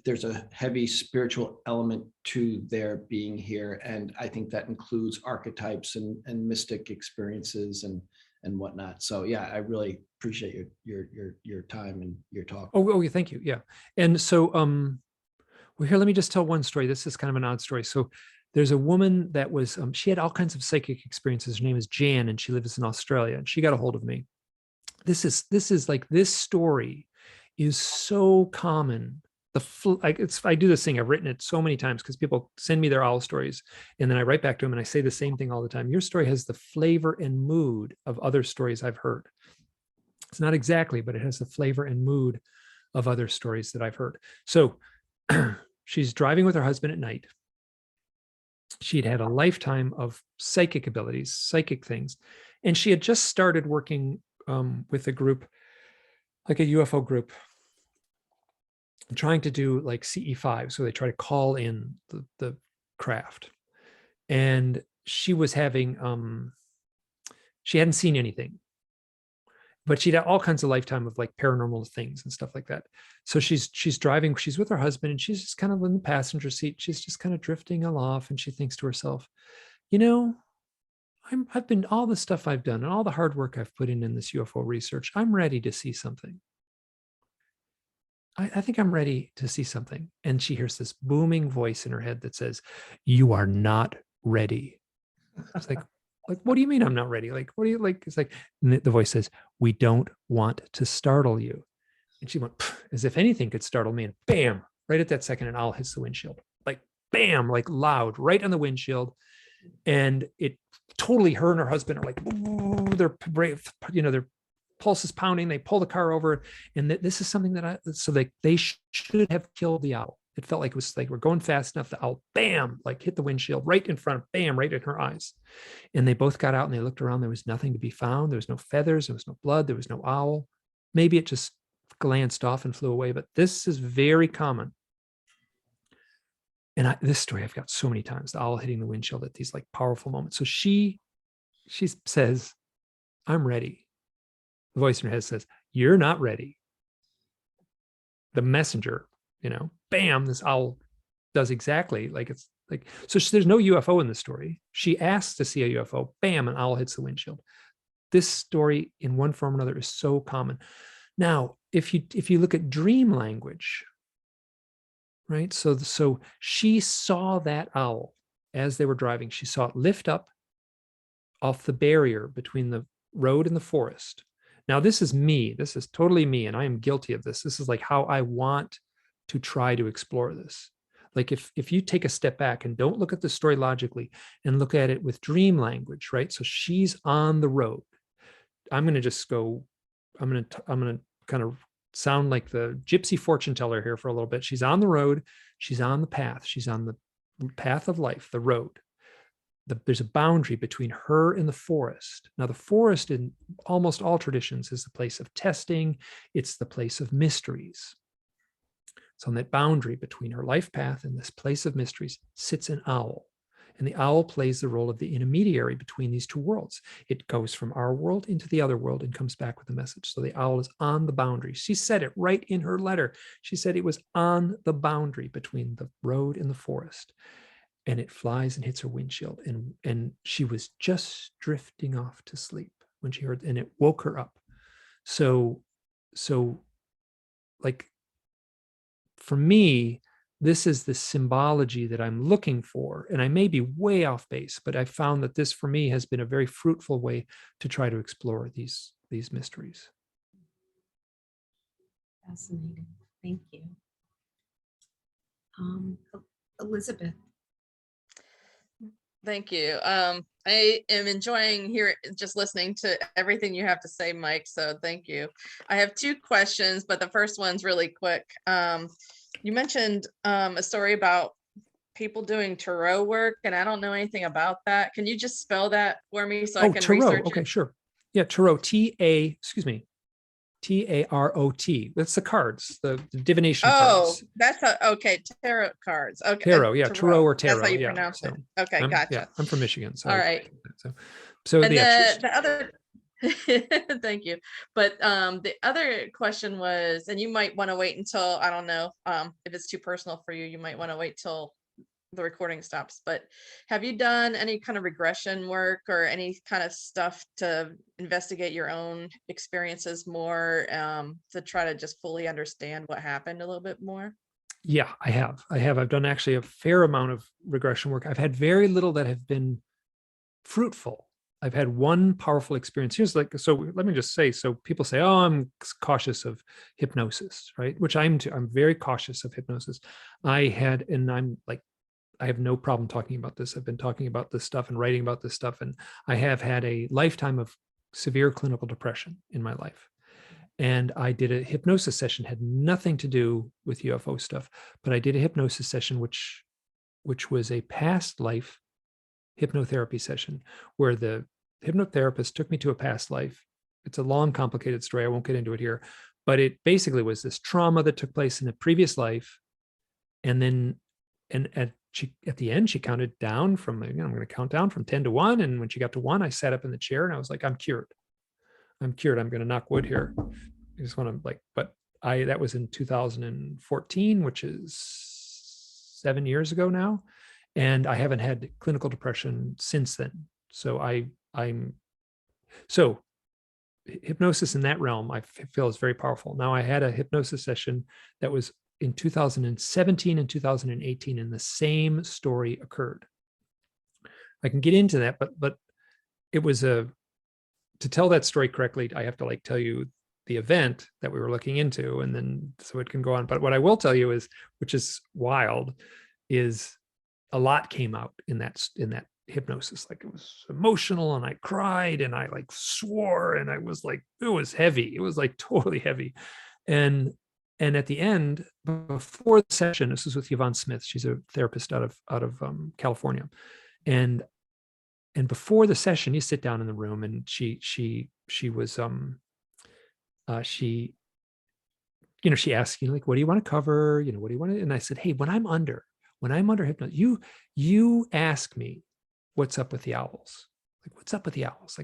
there's a heavy spiritual element to their being here. And I think that includes archetypes and mystic experiences and whatnot. So yeah, I really appreciate your time and your talk. Oh, yeah, thank you. Yeah. And so, well, here, let me just tell one story. This is kind of an odd story. So there's a woman that was, she had all kinds of psychic experiences. Her name is Jan, and she lives in Australia, and she got a hold of me. This is like, this story is so common. I do this thing. I've written it so many times because people send me their owl stories, and then I write back to them and I say the same thing all the time. Your story has the flavor and mood of other stories I've heard. It's not exactly, but it has the flavor and mood of other stories that I've heard. So she's driving with her husband at night. She'd had a lifetime of psychic abilities, psychic things, and she had just started working with a group, like a UFO group, trying to do like CE5. So they try to call in the craft. And she was having, she hadn't seen anything, but she'd had all kinds of lifetime of like paranormal things and stuff like that. So she's driving, she's with her husband, and she's just kind of in the passenger seat. She's just kind of drifting off, and she thinks to herself, you know, I've been, all the stuff I've done and all the hard work I've put in this UFO research, I'm ready to see something. I think I'm ready to see something. And she hears this booming voice in her head that says, you are not ready. It's like, what do you mean I'm not ready? Like, what do you like? It's like, the voice says, we don't want to startle you. And she went, as if anything could startle me. And bam, right at that second, an owl hits the windshield. Like, bam, like loud, right on the windshield. And it totally, her and her husband are like, they're brave, their pulse is pounding. They pull the car over, and this is something that they should have killed the owl. It felt like it was like, we're going fast enough. The owl, bam, like hit the windshield right in front, bam, right in her eyes. And they both got out and they looked around. There was nothing to be found. There was no feathers. There was no blood. There was no owl. Maybe it just glanced off and flew away, but this is very common. And this story I've got so many times, the owl hitting the windshield at these like powerful moments. So she says, I'm ready. The voice in her head says, you're not ready. The messenger, bam, this owl does exactly like it's like, so there's no UFO in the story. She asks to see a UFO, bam, an owl hits the windshield. This story in one form or another is so common. Now, if you look at dream language, right? So she saw that owl as they were driving. She saw it lift up off the barrier between the road and the forest. Now, this is me. This is totally me, and I am guilty of this. This is like how I want to try to explore this. Like if you take a step back and don't look at the story logically and look at it with dream language, right? So she's on the road. I'm going to kind of sound like the gypsy fortune teller here for a little bit. She's on the road. She's on the path. She's on the path of life, the road. There's a boundary between her and the forest. Now, the forest in almost all traditions is the place of testing. It's the place of mysteries. So on that boundary between her life path and this place of mysteries sits an owl. And the owl plays the role of the intermediary between these two worlds. It goes from our world into the other world and comes back with a message. So the owl is on the boundary. She said it right in her letter. She said it was on the boundary between the road and the forest. And it flies and hits her windshield. And she was just drifting off to sleep when she heard, and it woke her up. So like, for me, this is the symbology that I'm looking for. And I may be way off base, but I found that this for me has been a very fruitful way to try to explore these mysteries. Fascinating. Thank you. Elizabeth. Thank you. I am enjoying just listening to everything you have to say, Mike. So thank you. I have 2 questions, but the first one's really quick. You mentioned a story about people doing tarot work, and I don't know anything about that. Can you just spell that for me so I Oh, can tarot. research Okay, it? sure. Yeah, tarot. Tarot. That's the cards, the divination Oh, cards. that's okay. Tarot cards. Okay, Tarot, yeah, tarot or That's how tarot, you yeah. pronounce it. So Okay, yeah, gotcha. I'm from Michigan, so All right. so And yeah, the other thank you. But the other question was, and you might want to wait until, I don't know, if it's too personal for you, you might want to wait till the recording stops, but have you done any kind of regression work or any kind of stuff to investigate your own experiences more, to try to just fully understand what happened a little bit more? yeah, I have. I've done actually a fair amount of regression work. I've had very little that have been fruitful. I've had one powerful experience. Here's like, so let me just say, so people say, oh, I'm cautious of hypnosis, right? Which I'm too. I'm very cautious of hypnosis. And I'm like, I have no problem talking about this. I've been talking about this stuff and writing about this stuff. And I have had a lifetime of severe clinical depression in my life. And I did a hypnosis session, had nothing to do with UFO stuff, but I did a hypnosis session, which was a past life hypnotherapy session where the hypnotherapist took me to a past life. It's a long, complicated story. I won't get into it here, but it basically was this trauma that took place in a previous life. And then, at the end, she counted down from, I'm going to count down from 10 to 1. And when she got to 1, I sat up in the chair and I was like, I'm cured. I'm cured. I'm going to knock wood here. I just want to but that was in 2014, which is 7 years ago now. And I haven't had clinical depression since then. So so hypnosis in that realm, I feel is very powerful. Now I had a hypnosis session that was in 2017 and 2018, and the same story occurred. I can get into that, but it was to tell that story correctly, I have to tell you the event that we were looking into, and then so it can go on. But what I will tell you is, which is wild, is a lot came out in that hypnosis. Like, it was emotional, and I cried, and I swore, and I was it was heavy. It was totally heavy. And at the end, before the session, this was with Yvonne Smith. She's a therapist out of California. And before the session, you sit down in the room, and she was she asked, what do you want to cover? What do you want to? And I said, hey, when I'm under hypnosis, you ask me what's up with the owls. What's up with the owls?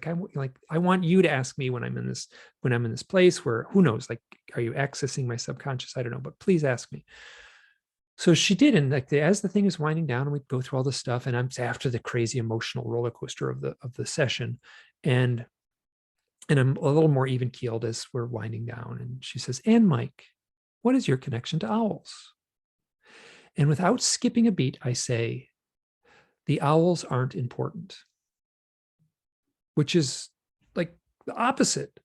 I want you to ask me when I'm in this place where, who knows, are you accessing my subconscious? I don't know, but please ask me. So she did. And as the thing is winding down, and we go through all this stuff, and I'm after the crazy emotional roller coaster of the session. And I'm a little more even keeled as we're winding down. And she says, and Mike, what is your connection to owls? And without skipping a beat, I say, the owls aren't important, which is the opposite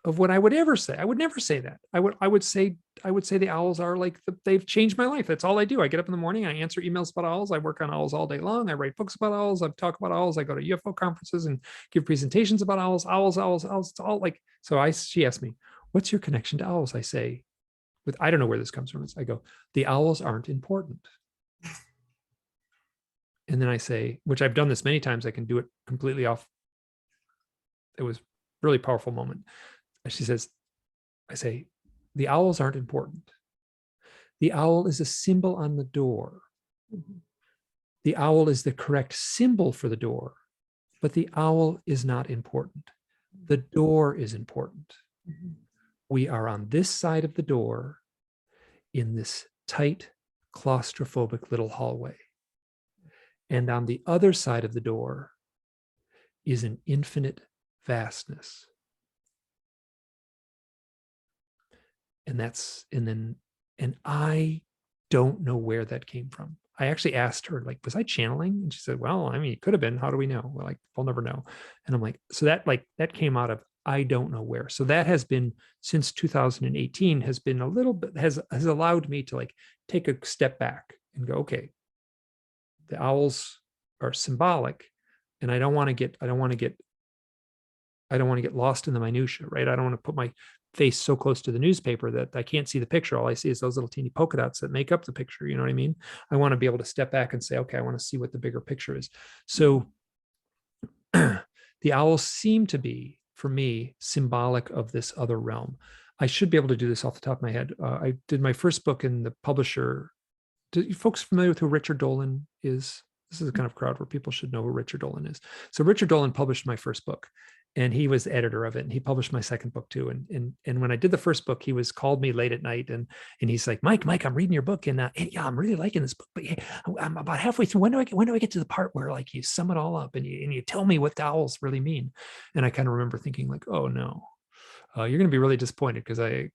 of what I would ever say. I would never say that. I would say the owls are they've changed my life. That's all I do. I get up in the morning, I answer emails about owls. I work on owls all day long. I write books about owls. I talk about owls. I go to UFO conferences and give presentations about owls. It's all so she asked me, what's your connection to owls? I say, I don't know where this comes from. I go, the owls aren't important. And then I say, which I've done this many times, I can do it completely off. It was a really powerful moment. She says, I say, the owls aren't important. The owl is a symbol on the door. The owl is the correct symbol for the door, but the owl is not important. The door is important. We are on this side of the door in this tight, claustrophobic little hallway. And on the other side of the door is an infinite vastness. And I don't know where that came from. I actually asked her, was I channeling? And she said, well, I mean, it could have been. How do we know? We're we'll never know. And I'm so that came out of, I don't know where. So that has been, since 2018, has been a little bit, has allowed me to take a step back and go, okay, the owls are symbolic, and I don't want to get lost in the minutia, right? I don't want to put my face so close to the newspaper that I can't see the picture. All I see is those little teeny polka dots that make up the picture. You know what I mean? I want to be able to step back and say, okay, I want to see what the bigger picture is. So the owls seem to be, for me, symbolic of this other realm. I should be able to do this off the top of my head. I did my first book in the publisher. Do you folks familiar with who Richard Dolan is? This is the kind of crowd where people should know who Richard Dolan is. So Richard Dolan published my first book, and he was the editor of it, and he published my second book too. And when I did the first book, he called me late at night, and he's like, Mike, I'm reading your book, and yeah, I'm really liking this book, but I'm about halfway through. When do I get to the part where like you sum it all up and you tell me what the owls really mean? And I kind of remember thinking like, oh no. You're going to be really disappointed because I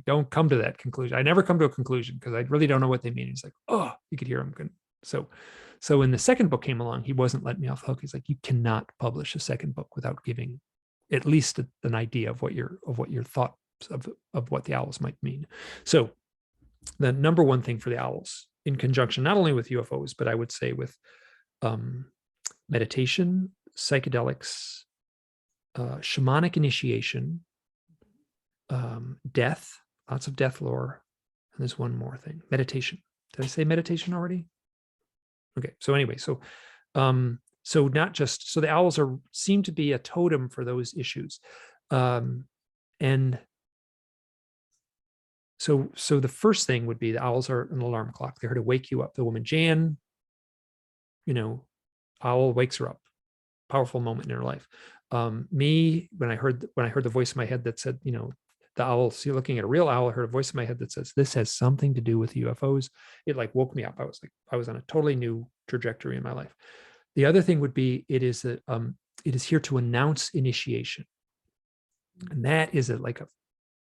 don't come to that conclusion. I never come to a conclusion because I really don't know what they mean. He's like, oh, you could hear him. So when the second book came along, he wasn't letting me off the hook. He's like, you cannot publish a second book without giving at least an idea of what your thoughts of what the owls might mean. So the number one thing for the owls, in conjunction not only with UFOs, but I would say with meditation, psychedelics, shamanic initiation, death, lots of death lore, and there's one more thing: meditation. Did I say meditation already? Okay. So anyway, so not just, so the owls seem to be a totem for those issues, and so the first thing would be the owls are an alarm clock. They're here to wake you up. The woman Jan, owl wakes her up. Powerful moment in her life. Me, when I heard the voice in my head that said, the owl, so you're looking at a real owl, I heard a voice in my head that says, this has something to do with UFOs. It like woke me up. I was on a totally new trajectory in my life. The other thing would be, it is here to announce initiation. And that is like a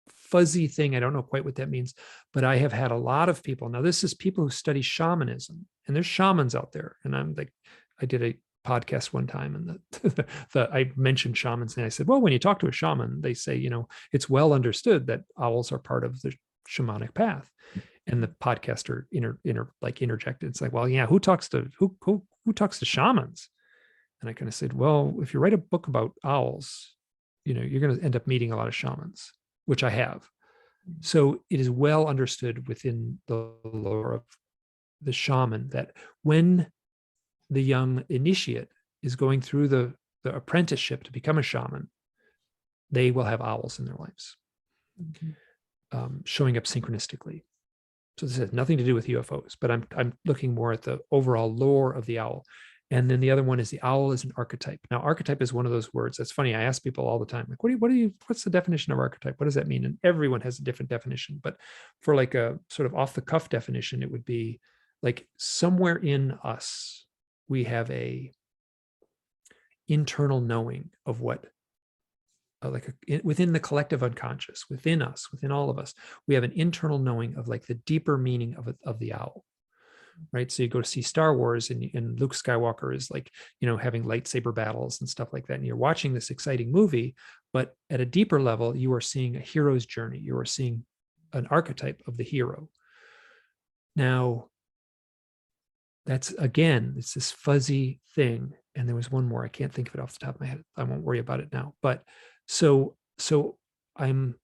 fuzzy thing. I don't know quite what that means, but I have had a lot of people. Now this is people who study shamanism, and there's shamans out there. And I'm like, I did a podcast one time, and I mentioned shamans, and I said, well, when you talk to a shaman, they say, it's well understood that owls are part of the shamanic path. And the podcaster interjected. It's like, well, yeah, who talks to shamans? And I kind of said, well, if you write a book about owls, you're going to end up meeting a lot of shamans, which I have. So it is well understood within the lore of the shaman that when the young initiate is going through the apprenticeship to become a shaman, they will have owls in their lives, showing up synchronistically. So this has nothing to do with UFOs, but I'm looking more at the overall lore of the owl. And then the other one is the owl is an archetype. Now, archetype is one of those words. That's funny. I ask people all the time, like, what's the definition of archetype? What does that mean? And everyone has a different definition. But for like a sort of off the cuff definition, it would be like somewhere in us, we have a internal knowing of what, within the collective unconscious, within us, within all of us, we have an internal knowing of like the deeper meaning of the owl, right? So you go to see Star Wars, and Luke Skywalker is like, having lightsaber battles and stuff like that. And you're watching this exciting movie, but at a deeper level, you are seeing a hero's journey. You are seeing an archetype of the hero. Now, that's, again, it's this fuzzy thing. And there was one more, I can't think of it off the top of my head. I won't worry about it now. But so I'm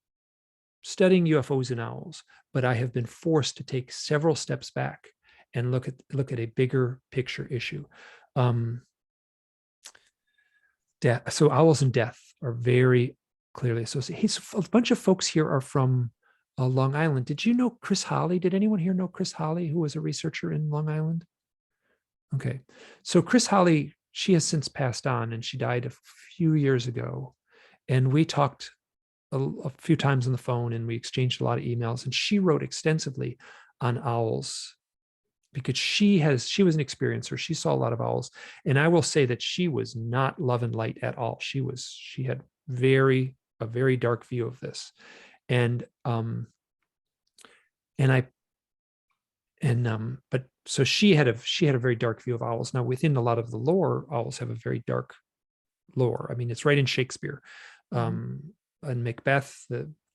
studying UFOs and owls, but I have been forced to take several steps back and look at a bigger picture issue. So owls and death are very clearly associated. A bunch of folks here are from Long Island. Did you know Chris Holly? Did anyone here know Chris Holly, who was a researcher in Long Island? Okay. So Chris Holly, she has since passed on, and she died a few years ago. And we talked a few times on the phone, and we exchanged a lot of emails, and she wrote extensively on owls because she was an experiencer. She saw a lot of owls. And I will say that she was not love and light at all. She had a very dark view of this. But so she had a very dark view of owls. Now, within a lot of the lore, owls have a very dark lore. I mean, it's right in Shakespeare. And Macbeth,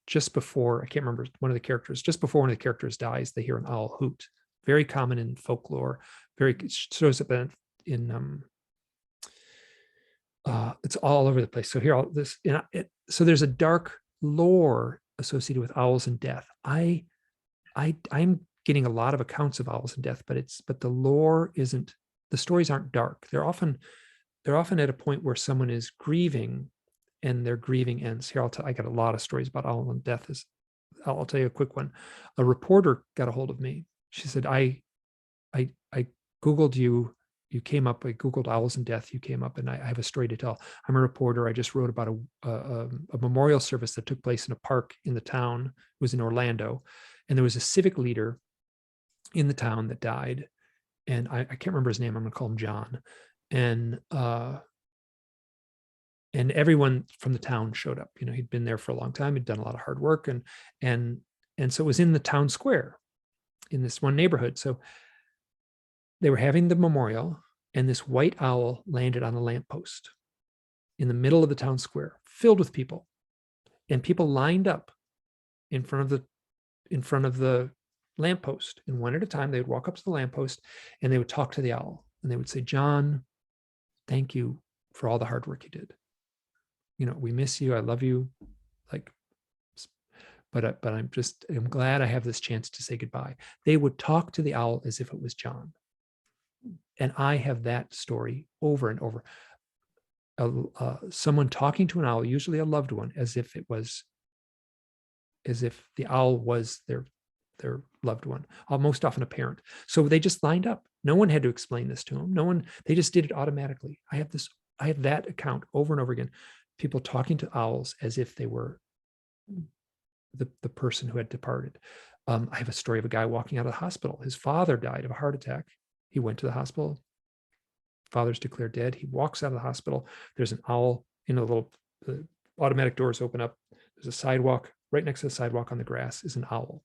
just before, I can't remember one of the characters, just before one of the characters dies, they hear an owl hoot. Very common in folklore. It shows up in it's all over the place. So here, so there's a dark lore associated with owls and death. I'm getting a lot of accounts of owls and death, but the lore isn't, the stories aren't dark. They're often at a point where someone is grieving and their grieving ends. Here, I got a lot of stories about owl and death. I'll tell you a quick one. A reporter got a hold of me. She said, I Googled you. You came up, I Googled owls and death. You came up, and I have a story to tell. I'm a reporter. I just wrote about a memorial service that took place in a park in the town. It was in Orlando. And there was a civic leader in the town that died. And I can't remember his name. I'm going to call him John. And everyone from the town showed up. You know, he'd been there for a long time. He'd done a lot of hard work. And so it was in the town square in this one neighborhood. So they were having the memorial, and this white owl landed on a lamppost in the middle of the town square, filled with people. And people lined up in front of the lamppost. And one at a time, they would walk up to the lamppost and they would talk to the owl. And they would say, John, thank you for all the hard work you did. You know, we miss you. I love you. Like, but I'm glad I have this chance to say goodbye. They would talk to the owl as if it was John. And I have that story over and over. Someone talking to an owl, usually a loved one, as if the owl was their loved one, most often a parent. So they just lined up. No one had to explain this to them. They just did it automatically. I have that account over and over again. People talking to owls as if they were the person who had departed. I have a story of a guy walking out of the hospital. His father died of a heart attack. He went to the hospital. Father's declared dead. He walks out of the hospital. There's an owl in the automatic doors open up. There's a sidewalk. Right next to the sidewalk on the grass is an owl.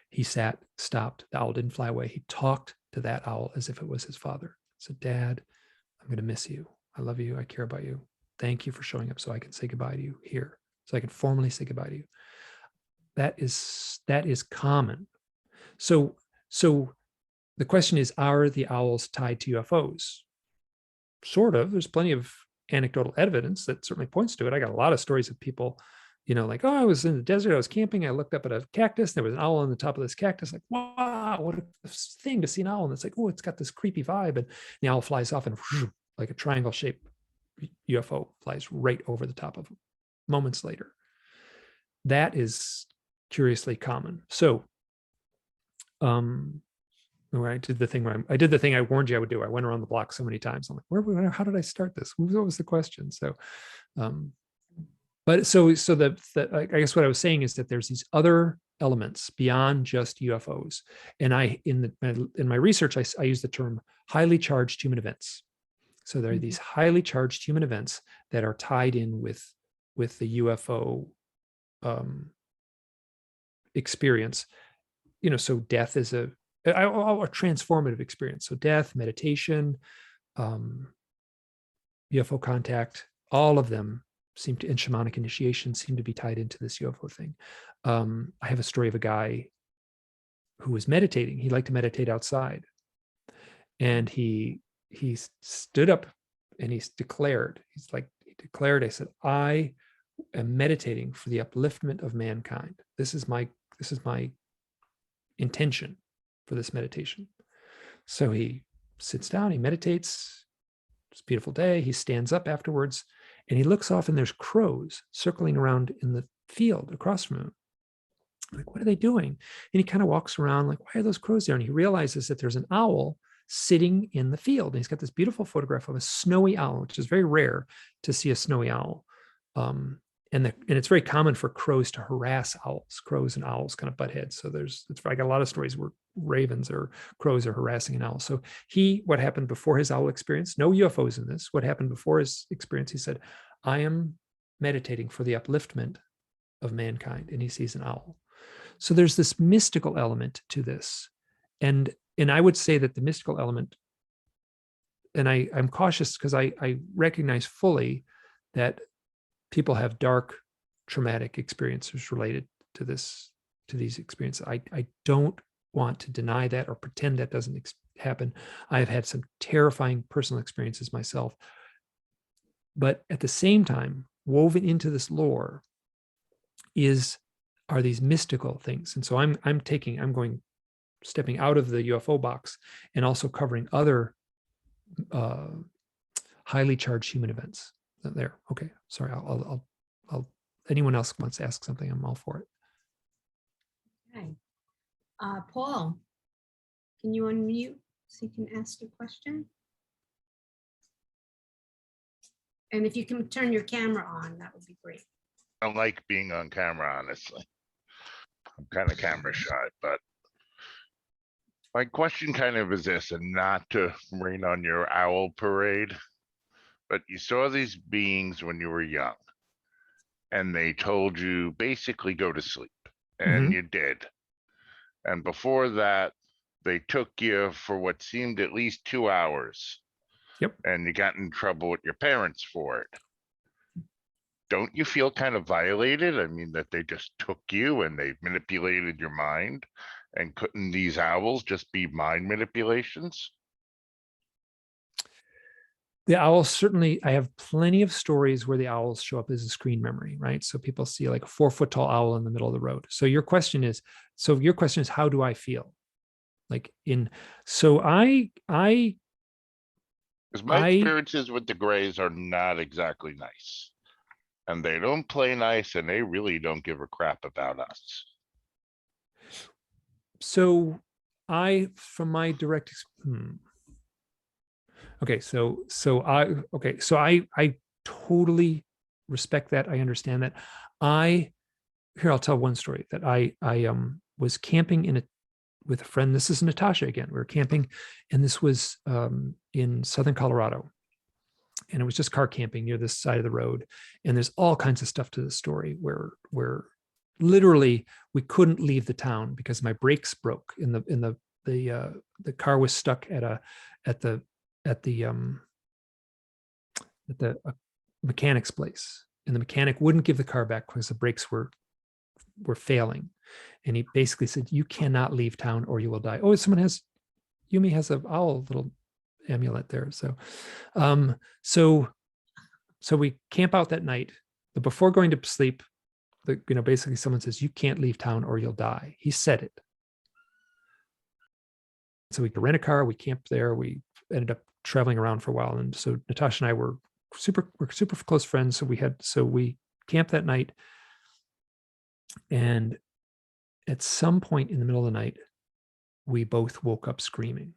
He stopped. The owl didn't fly away. He talked to that owl as if it was his father. Said, Dad, I'm going to miss you. I love you. I care about you. Thank you for showing up so I can say goodbye to you here. So I can formally say goodbye to you. That is common. So the question is, are the owls tied to UFOs? Sort of. There's plenty of anecdotal evidence that certainly points to it. I got a lot of stories of people, you know, like, oh, I was in the desert, I was camping, I looked up at a cactus, there was an owl on the top of this cactus, like, wow, what a thing to see an owl. And it's like, oh, it's got this creepy vibe. And the owl flies off and like a triangle shaped UFO flies right over the top of them moments later. That is curiously common. So, where I did the thing I warned you I would do. I went around the block so many times. I'm like, how did I start this? What was the question? So, but so I guess what I was saying is that there's these other elements beyond just UFOs. And in my research, I use the term highly charged human events. So there are these highly charged human events that are tied in with the UFO experience. You know, so death is a transformative experience. So death, meditation, UFO contact, all of them and shamanic initiation seem to be tied into this UFO thing. I have a story of a guy who was meditating. He liked to meditate outside. And he stood up and he declared, I said, I am meditating for the upliftment of mankind. This is my intention for this meditation. So he sits down, he meditates. It's a beautiful day. He stands up afterwards and he looks off and there's crows circling around in the field across from him. Like, what are they doing? And he kind of walks around like, why are those crows there? And he realizes that there's an owl sitting in the field. And he's got this beautiful photograph of a snowy owl, which is very rare to see a snowy owl. And it's very common for crows to harass owls. Crows and owls kind of butt heads. So I got a lot of stories where ravens or crows are harassing an owl. So what happened before his owl experience, no UFOs in this, what happened before his experience, he said, I am meditating for the upliftment of mankind. And he sees an owl. So there's this mystical element to this. And I would say that the mystical element, and I'm cautious because I recognize fully that people have dark, traumatic experiences related to these experiences. I don't want to deny that or pretend that doesn't happen. I've had some terrifying personal experiences myself. But at the same time, woven into this lore are these mystical things. And so I'm stepping out of the UFO box and also covering other highly charged human events. There. Okay. Sorry. I'll anyone else wants to ask something, I'm all for it. Okay. Paul, can you unmute so you can ask your question? And if you can turn your camera on, that would be great. I don't like being on camera, honestly. I'm kind of camera shy, but my question kind of is this, and not to rain on your owl parade, but you saw these beings when you were young, and they told you basically go to sleep, and you did. And before that, they took you for what seemed at least 2 hours. Yep. And you got in trouble with your parents for it. Don't you feel kind of violated? I mean, that they just took you and they manipulated your mind, and couldn't these owls just be mind manipulations? The owls, certainly, I have plenty of stories where the owls show up as a screen memory, right? So people see like a 4-foot tall owl in the middle of the road. So your question is, how do I feel? Because my experiences with the Greys are not exactly nice. And they don't play nice, and they really don't give a crap about us. So from my direct, okay, so I totally respect that. I understand that. I'll tell one story that I was camping with a friend. This is Natasha again. We were camping, and this was in Southern Colorado. And it was just car camping near this side of the road. And there's all kinds of stuff to the story where literally we couldn't leave the town because my brakes broke the car was stuck at the mechanic's place, and the mechanic wouldn't give the car back because the brakes were failing. And he basically said, you cannot leave town or you will die. Oh, Yumi has a owl little amulet there. So we camp out that night, but before going to sleep, basically someone says, you can't leave town or you'll die. He said it. So we could rent a car, we camped there, we ended up traveling around for a while. And so Natasha and I were super close friends. So we camped that night. And at some point in the middle of the night, we both woke up screaming,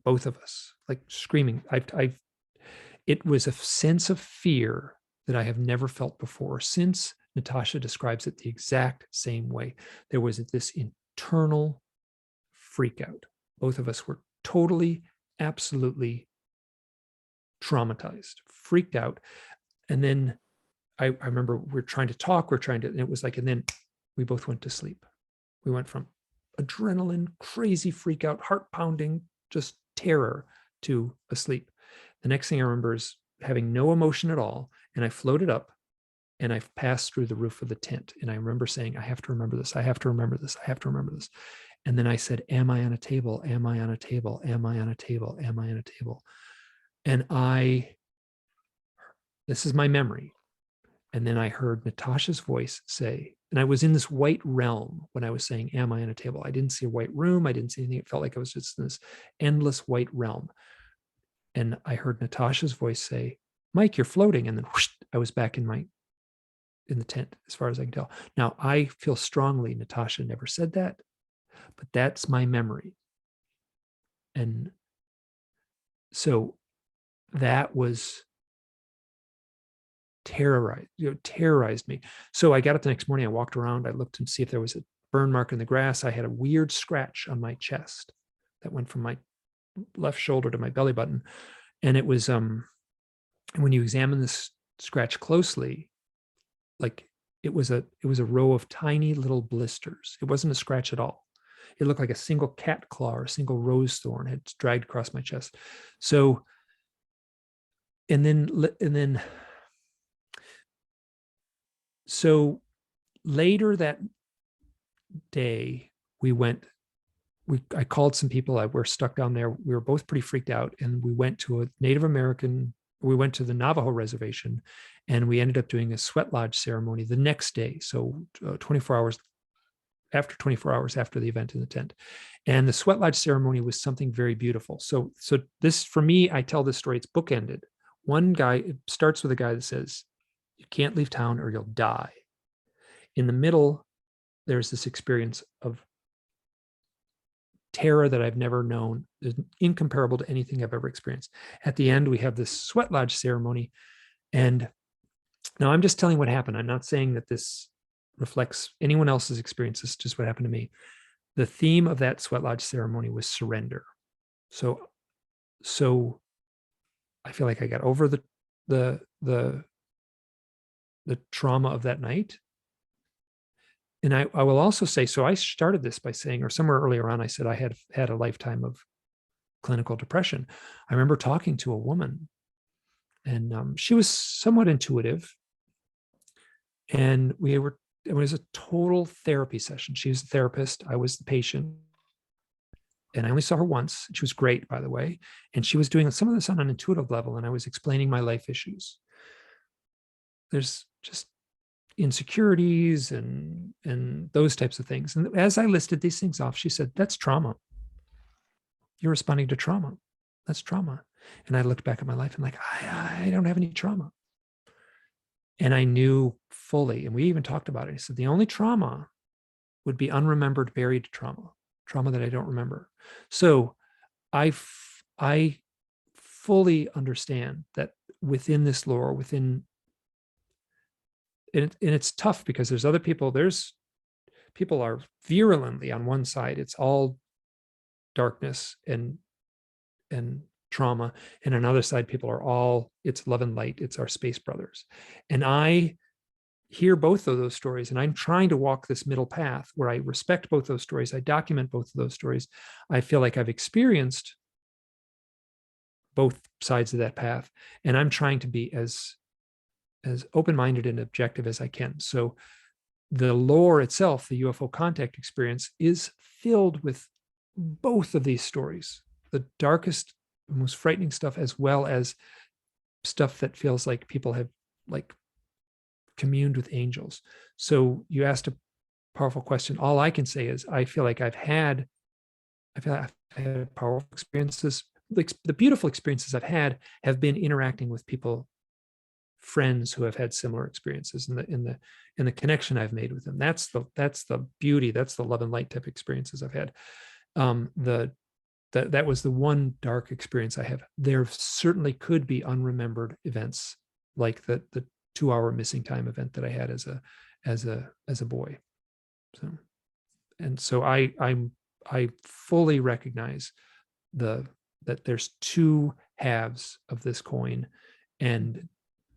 both of us, like screaming. It was a sense of fear that I have never felt before, since Natasha describes it the exact same way. There was this internal freak out. Both of us were totally, absolutely traumatized, freaked out. And then I remember we're trying to talk, and it was like, and then we both went to sleep. We went from adrenaline, crazy freak out, heart pounding, just terror, to asleep. The next thing I remember is having no emotion at all. And I floated up and I passed through the roof of the tent. And I remember saying, I have to remember this. I have to remember this. I have to remember this. And then I said, am I on a table? Am I on a table? Am I on a table? Am I on a table? And this is my memory. And then I heard Natasha's voice say, and I was in this white realm when I was saying, am I on a table? I didn't see a white room. I didn't see anything. It felt like I was just in this endless white realm. And I heard Natasha's voice say, Mike, you're floating. And then whoosh, I was back in the tent, as far as I can tell. Now, I feel strongly Natasha never said that, but that's my memory. And so that was terrorized me. So I got up the next morning, I walked around, I looked to see if there was a burn mark in the grass. I had a weird scratch on my chest that went from my left shoulder to my belly button. And it was, when you examine this scratch closely, like it was a row of tiny little blisters. It wasn't a scratch at all. It looked like a single cat claw or a single rose thorn had dragged across my chest. So, so later that day, I called some people. We're stuck down there. We were both pretty freaked out, and we went to a Native American we went to the Navajo reservation, and we ended up doing a sweat lodge ceremony the next day. So 24 hours after the event in the tent. And the sweat lodge ceremony was something very beautiful. So this, for me, I tell this story, it's bookended. One guy, it starts with a guy that says, you can't leave town or you'll die. In the middle, there's this experience of terror that I've never known, incomparable to anything I've ever experienced. At the end, we have this sweat lodge ceremony. And now I'm just telling what happened. I'm not saying that this reflects anyone else's experience. This is just what happened to me. The theme of that sweat lodge ceremony was surrender. So I feel like I got over the trauma of that night. And I will also say, so I started this by saying, or somewhere earlier on, I said I had a lifetime of clinical depression. I remember talking to a woman, and she was somewhat intuitive. And it was a total therapy session. She was the therapist. I was the patient. And I only saw her once. She was great, by the way. And she was doing some of this on an intuitive level. And I was explaining my life issues. There's just insecurities and those types of things. And as I listed these things off, she said, that's trauma. You're responding to trauma. That's trauma. And I looked back at my life and like, I don't have any trauma. And I knew fully, and we even talked about it. He said, the only trauma would be unremembered, buried trauma that I don't remember. So I fully understand that within this lore, and it's tough because there's other people, people are virulently on one side. It's all darkness and trauma. And on another side, people are all, it's love and light. It's our space brothers. And I hear both of those stories, and I'm trying to walk this middle path where I respect both those stories. I document both of those stories. I feel like I've experienced both sides of that path, and I'm trying to be as open-minded and objective as I can. So the lore itself, the UFO contact experience, is filled with both of these stories, the darkest, most frightening stuff, as well as stuff that feels like people have like communed with angels. So you asked a powerful question. All I can say is I feel like I've had powerful experiences. The beautiful experiences I've had have been interacting with people, friends who have had similar experiences, in the connection I've made with them. That's the beauty. That's the love and light type experiences I've had. That was the one dark experience I have. There certainly could be unremembered events like the 2-hour missing time event that I had as a boy. So I fully recognize that there's two halves of this coin, and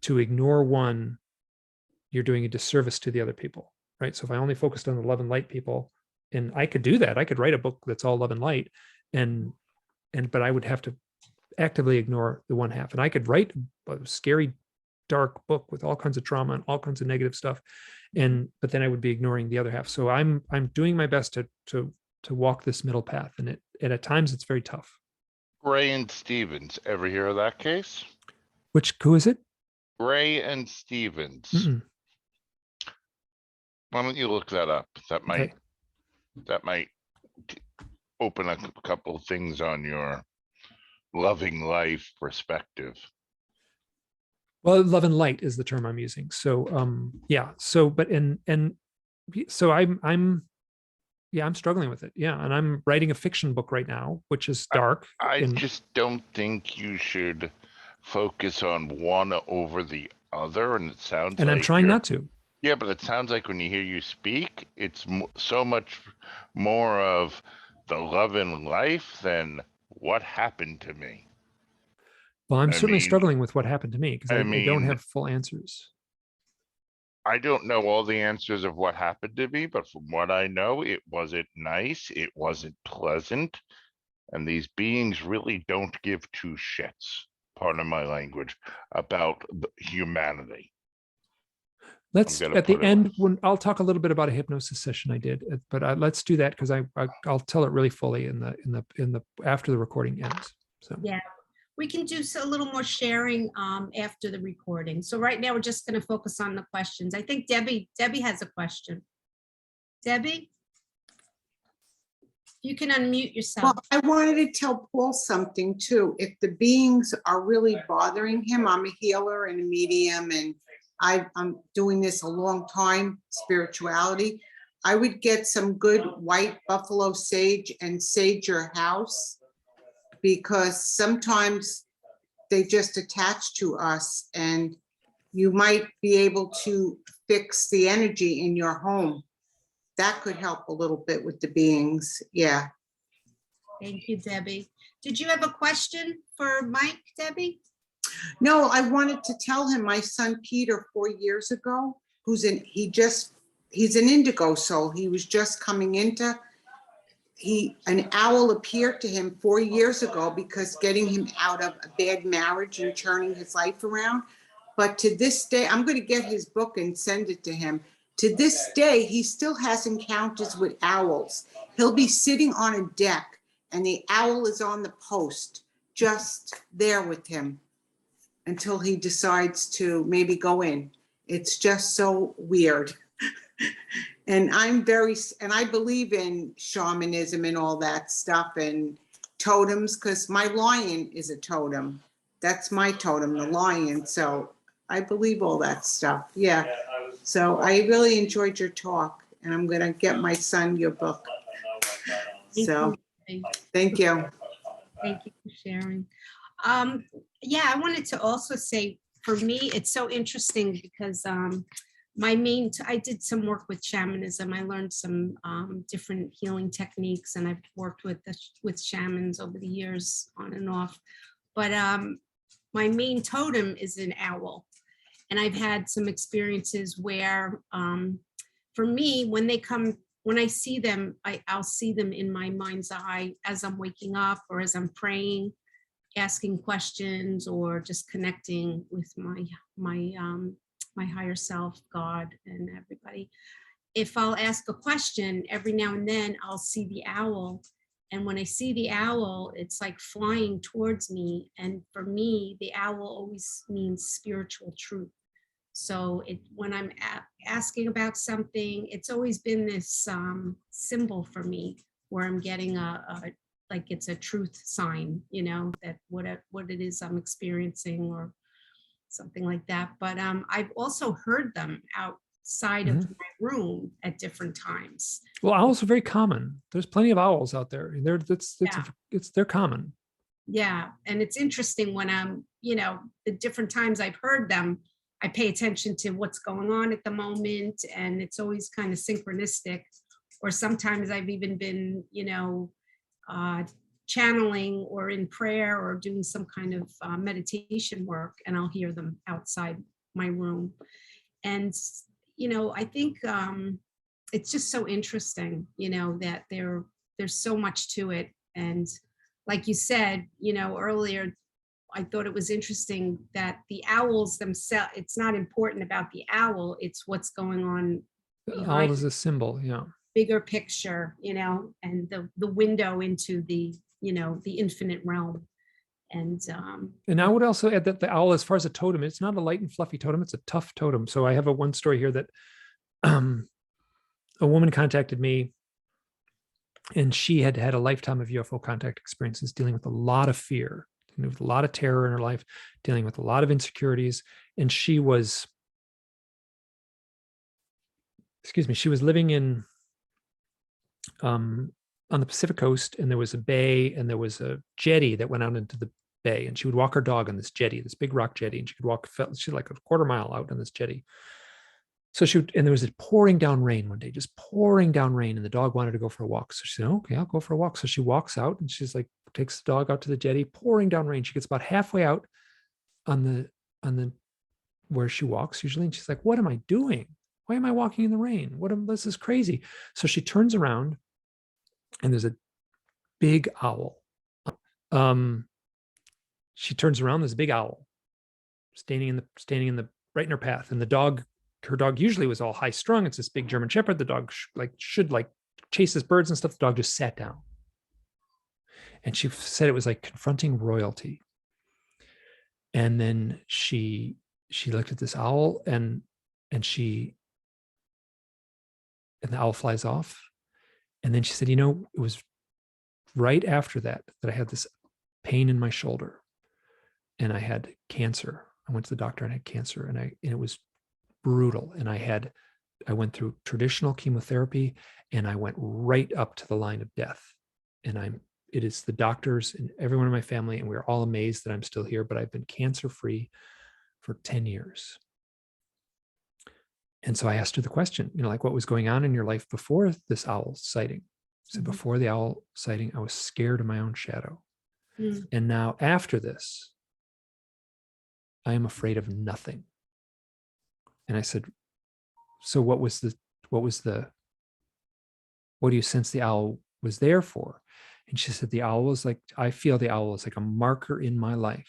to ignore one, you're doing a disservice to the other people, right? So if I only focused on the love and light people, and I could do that, I could write a book that's all love and light, but I would have to actively ignore the one half. And I could write a scary, dark book with all kinds of trauma and all kinds of negative stuff, but then I would be ignoring the other half. So I'm doing my best to walk this middle path, and at times it's very tough. Ray and Stevens, ever hear of that case? Who is it? Ray and Stevens. Mm-mm. Why don't you look that up? That might open up a couple of things on your loving life perspective. Well, love and light is the term I'm using. So yeah. So but so I'm struggling with it. Yeah. And I'm writing a fiction book right now, which is dark. I just don't think you should focus on one over the other. And it sounds and like I'm trying not to. Yeah, but it sounds like when you hear you speak, it's so much more of the love and life than what happened to me. Well, I'm certainly struggling with what happened to me because I don't have full answers. I don't know all the answers of what happened to me, but from what I know, it wasn't nice. It wasn't pleasant. And these beings really don't give two shits, pardon my language, about humanity. Let's at the end, when I'll talk a little bit about a hypnosis session I did, but let's do that because I'll tell it really fully in the after the recording ends. So yeah, We can do a little more sharing after the recording. So right now we're just going to focus on the questions. I think Debbie has a question. Debbie, you can unmute yourself. Well, I wanted to tell Paul something too. If the beings are really bothering him, I'm a healer and a medium, and I'm doing this a long time, spirituality. I would get some good white buffalo sage and sage your house, because sometimes they just attach to us, and you might be able to fix the energy in your home. That could help a little bit with the beings. Yeah. Thank you, Debbie. Did you have a question for Mike, Debbie? No, I wanted to tell him my son Peter 4 years ago, he's an indigo soul. He was just coming into, an owl appeared to him 4 years ago because getting him out of a bad marriage and turning his life around. But to this day, I'm going to get his book and send it to him. To this day, he still has encounters with owls. He'll be sitting on a deck and the owl is on the post, just there with him until he decides to maybe go in. It's just so weird. And I believe in shamanism and all that stuff and totems, because my lion is a totem. That's my totem, the lion. So I believe all that stuff. Yeah. So I really enjoyed your talk, and I'm going to get my son your book. So thank you. Thank you for sharing. Yeah, I wanted to also say, for me, it's so interesting because I did some work with shamanism. I learned some different healing techniques, and I've worked with shamans over the years on and off. But my main totem is an owl. And I've had some experiences where, for me, when I see them, I'll see them in my mind's eye as I'm waking up or as I'm praying, asking questions, or just connecting with my higher self, God, and everybody. If I'll ask a question, every now and then I'll see the owl. And when I see the owl, it's like flying towards me. And for me, the owl always means spiritual truth. So when I'm asking about something, it's always been this symbol for me where I'm getting like it's a truth sign, that what it is I'm experiencing or something like that. But I've also heard them outside of my room at different times. Well, owls are very common. There's plenty of owls out there. They're common. Yeah, and it's interesting when I'm, the different times I've heard them, I pay attention to what's going on at the moment, and it's always kind of synchronistic. Or sometimes I've even been, channeling or in prayer or doing some kind of meditation work, and I'll hear them outside my room. And, I think it's just so interesting, that there's so much to it. And like you said, earlier, I thought it was interesting that the owls themselves, it's not important about the owl, it's what's going on behind. Owl is a symbol, yeah. Bigger picture, and the window into the infinite realm. And I would also add that the owl, as far as a totem, it's not a light and fluffy totem, it's a tough totem. So I have one story here that a woman contacted me, and she had had a lifetime of UFO contact experiences, dealing with a lot of fear, with a lot of terror in her life, dealing with a lot of insecurities. And she was living in on the Pacific coast, and there was a bay and there was a jetty that went out into the bay, and she would walk her dog on this jetty, this big rock jetty, and she could walk, she's like a quarter mile out on this jetty. So and there was a pouring down rain one day, just pouring down rain, and the dog wanted to go for a walk. So she said, okay, I'll go for a walk. So she walks out, and she's like, takes the dog out to the jetty, pouring down rain. She gets about halfway out on the where she walks usually, and she's like, what am I doing? Why am I walking in the rain? This is crazy. So she turns around, and there's a big owl. She turns around, there's a big owl standing in the right in her path, and her dog usually was all high strung. It's this big German Shepherd. The dog should chases birds and stuff. The dog just sat down. And she said it was like confronting royalty. And then she looked at this owl and the owl flies off. And then she said, it was right after that I had this pain in my shoulder and I had cancer. I went to the doctor and had cancer, and it was brutal. And I went through traditional chemotherapy, and I went right up to the line of death. And it is the doctors and everyone in my family, and we're all amazed that I'm still here, but I've been cancer-free for 10 years. And so I asked her the question, like, what was going on in your life before this owl sighting? So before the owl sighting, I was scared of my own shadow. And now after this, I am afraid of nothing. And I said, so what do you sense the owl was there for? And she said, I feel the owl was like a marker in my life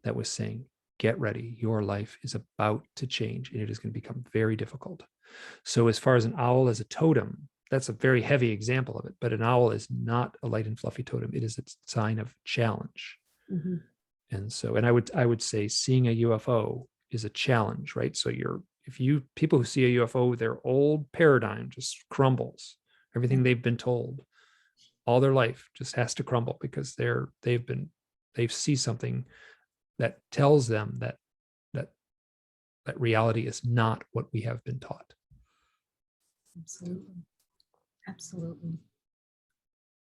that was saying, get ready. Your life is about to change, and it is going to become very difficult. So as far as an owl as a totem, that's a very heavy example of it, but an owl is not a light and fluffy totem. It is a sign of challenge. And so, and I would say seeing a UFO is a challenge, right? So people who see a UFO, their old paradigm just crumbles. Everything they've been told all their life just has to crumble, because they see something that tells them that reality is not what we have been taught. Absolutely.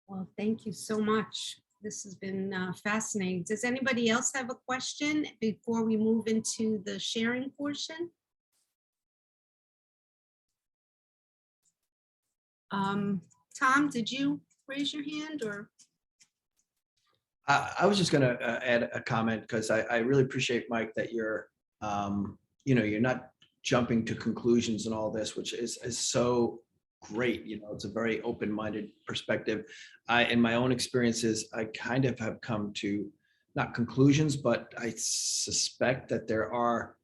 Well, thank you so much. This has been fascinating. Does anybody else have a question before we move into the sharing portion? Tom, did you raise your hand, or? I was just going to add a comment, because I really appreciate, Mike, that you're not jumping to conclusions and all this, which is so great. It's a very open-minded perspective. In my own experiences, I kind of have come to not conclusions, but I suspect that there are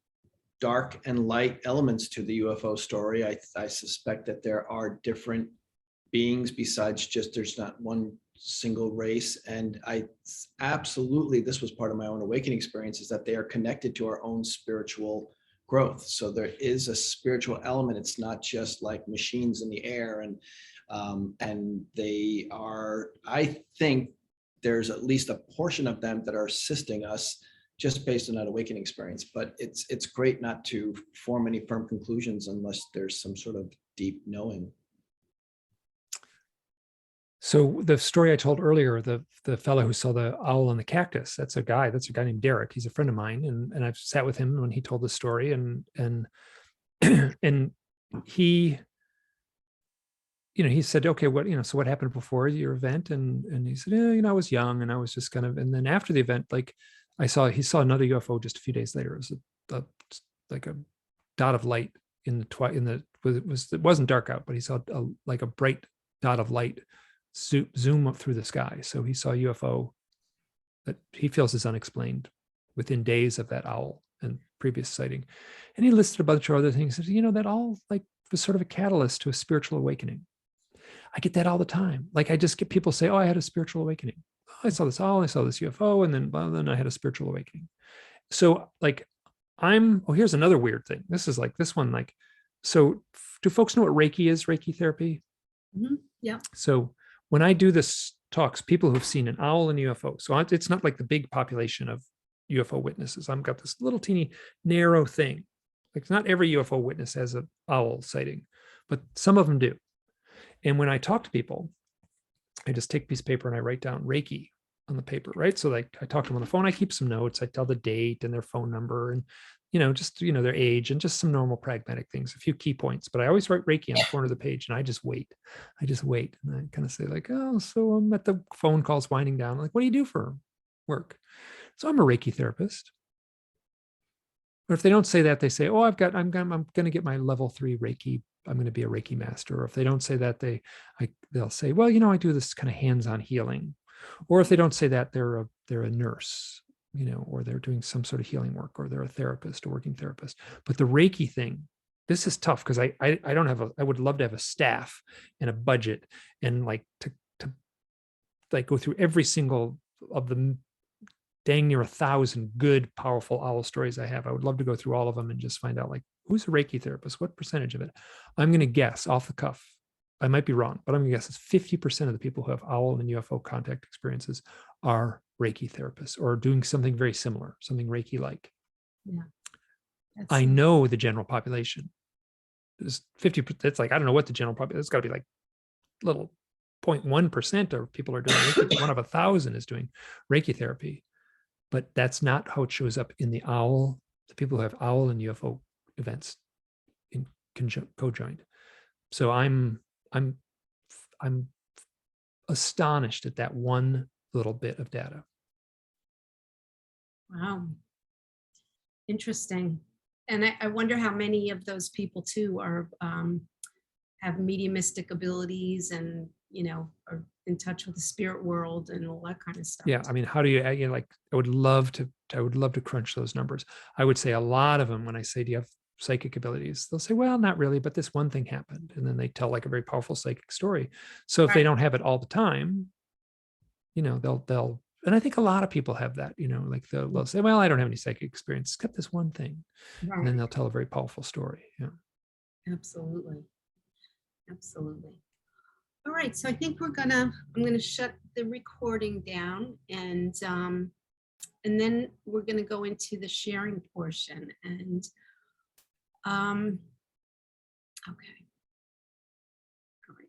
dark and light elements to the UFO story. I suspect that there are different beings besides just, there's not one single race. And this was part of my own awakening experience, is that they are connected to our own spiritual growth. So there is a spiritual element. It's not just like machines in the air, and they are, I think there's at least a portion of them that are assisting us just based on that awakening experience. But it's great not to form any firm conclusions unless there's some sort of deep knowing. So the story I told earlier, the fellow who saw the owl on the cactus, that's a guy named Derek. He's a friend of mine, and I've sat with him when he told the story, and and he said, okay, so what happened before your event? And he said, I was young, and I was just and then after the event, like he saw another UFO just a few days later. It was like a dot of light it wasn't dark out, but he saw like a bright dot of light zoom up through the sky. So he saw a UFO that he feels is unexplained within days of that owl and previous sighting. And he listed a bunch of other things. That all like was sort of a catalyst to a spiritual awakening. I get that all the time. Like I just get people say, oh, I had a spiritual awakening. Oh, I saw this owl, I saw this UFO, and then I had a spiritual awakening. So like here's another weird thing. This is like this one, like, so do folks know what Reiki is, Reiki therapy? Yeah. So when I do this talks, people who've seen an owl and UFO, so it's not like the big population of UFO witnesses. I've got this little teeny narrow thing. Like not every UFO witness has an owl sighting, but some of them do. And when I talk to people, I just take a piece of paper and I write down Reiki on the paper, right? So like I talk to them on the phone, I keep some notes, I tell the date and their phone number and just their age and just some normal pragmatic things, a few key points. But I always write Reiki on the corner of the page, and I just wait. And I kind of say like, oh, so I'm at the phone calls winding down. I'm like, what do you do for work? So I'm a Reiki therapist. Or if they don't say that, they say, oh, I'm going to get my level 3 Reiki. I'm going to be a Reiki master. Or if they don't say that, they'll say, well, I do this kind of hands-on healing. Or if they don't say that, they're a nurse, or they're doing some sort of healing work, or they're a therapist, a working therapist. But the Reiki thing, this is tough because I don't have I would love to have a staff and a budget and like to like go through every single of the dang near 1,000 good, powerful owl stories I have. I would love to go through all of them and just find out, like, who's a Reiki therapist? What percentage of it? I'm going to guess off the cuff. I might be wrong, but I'm going to guess it's 50% of the people who have owl and UFO contact experiences are Reiki therapists or doing something very similar, something Reiki-like. Yeah. I know the general population is 50%. It's like, I don't know what the general population, it's got to be like little 0.1% of people are doing Reiki. 1 of 1,000 is doing Reiki therapy, but that's not how it shows up in the people who have owl and UFO events in co-joined. So I'm astonished at that one little bit of data. Wow. Interesting. And I wonder how many of those people too are have mediumistic abilities and, you know, are in touch with the spirit world and all that kind of stuff. Yeah, I mean, how do you, like, I would love to crunch those numbers. I would say a lot of them, when I say, do you have psychic abilities? They'll say, well, not really, but this one thing happened. And then they tell like a very powerful psychic story. So if they don't have it all the time, you know, they'll, and I think a lot of people have that, you know, like they'll say, well, I don't have any psychic experience, except this one thing. Right. And then they'll tell a very powerful story. Yeah. Absolutely. Absolutely. All right. So I think I'm gonna shut the recording down, and then we're gonna go into the sharing portion. And okay.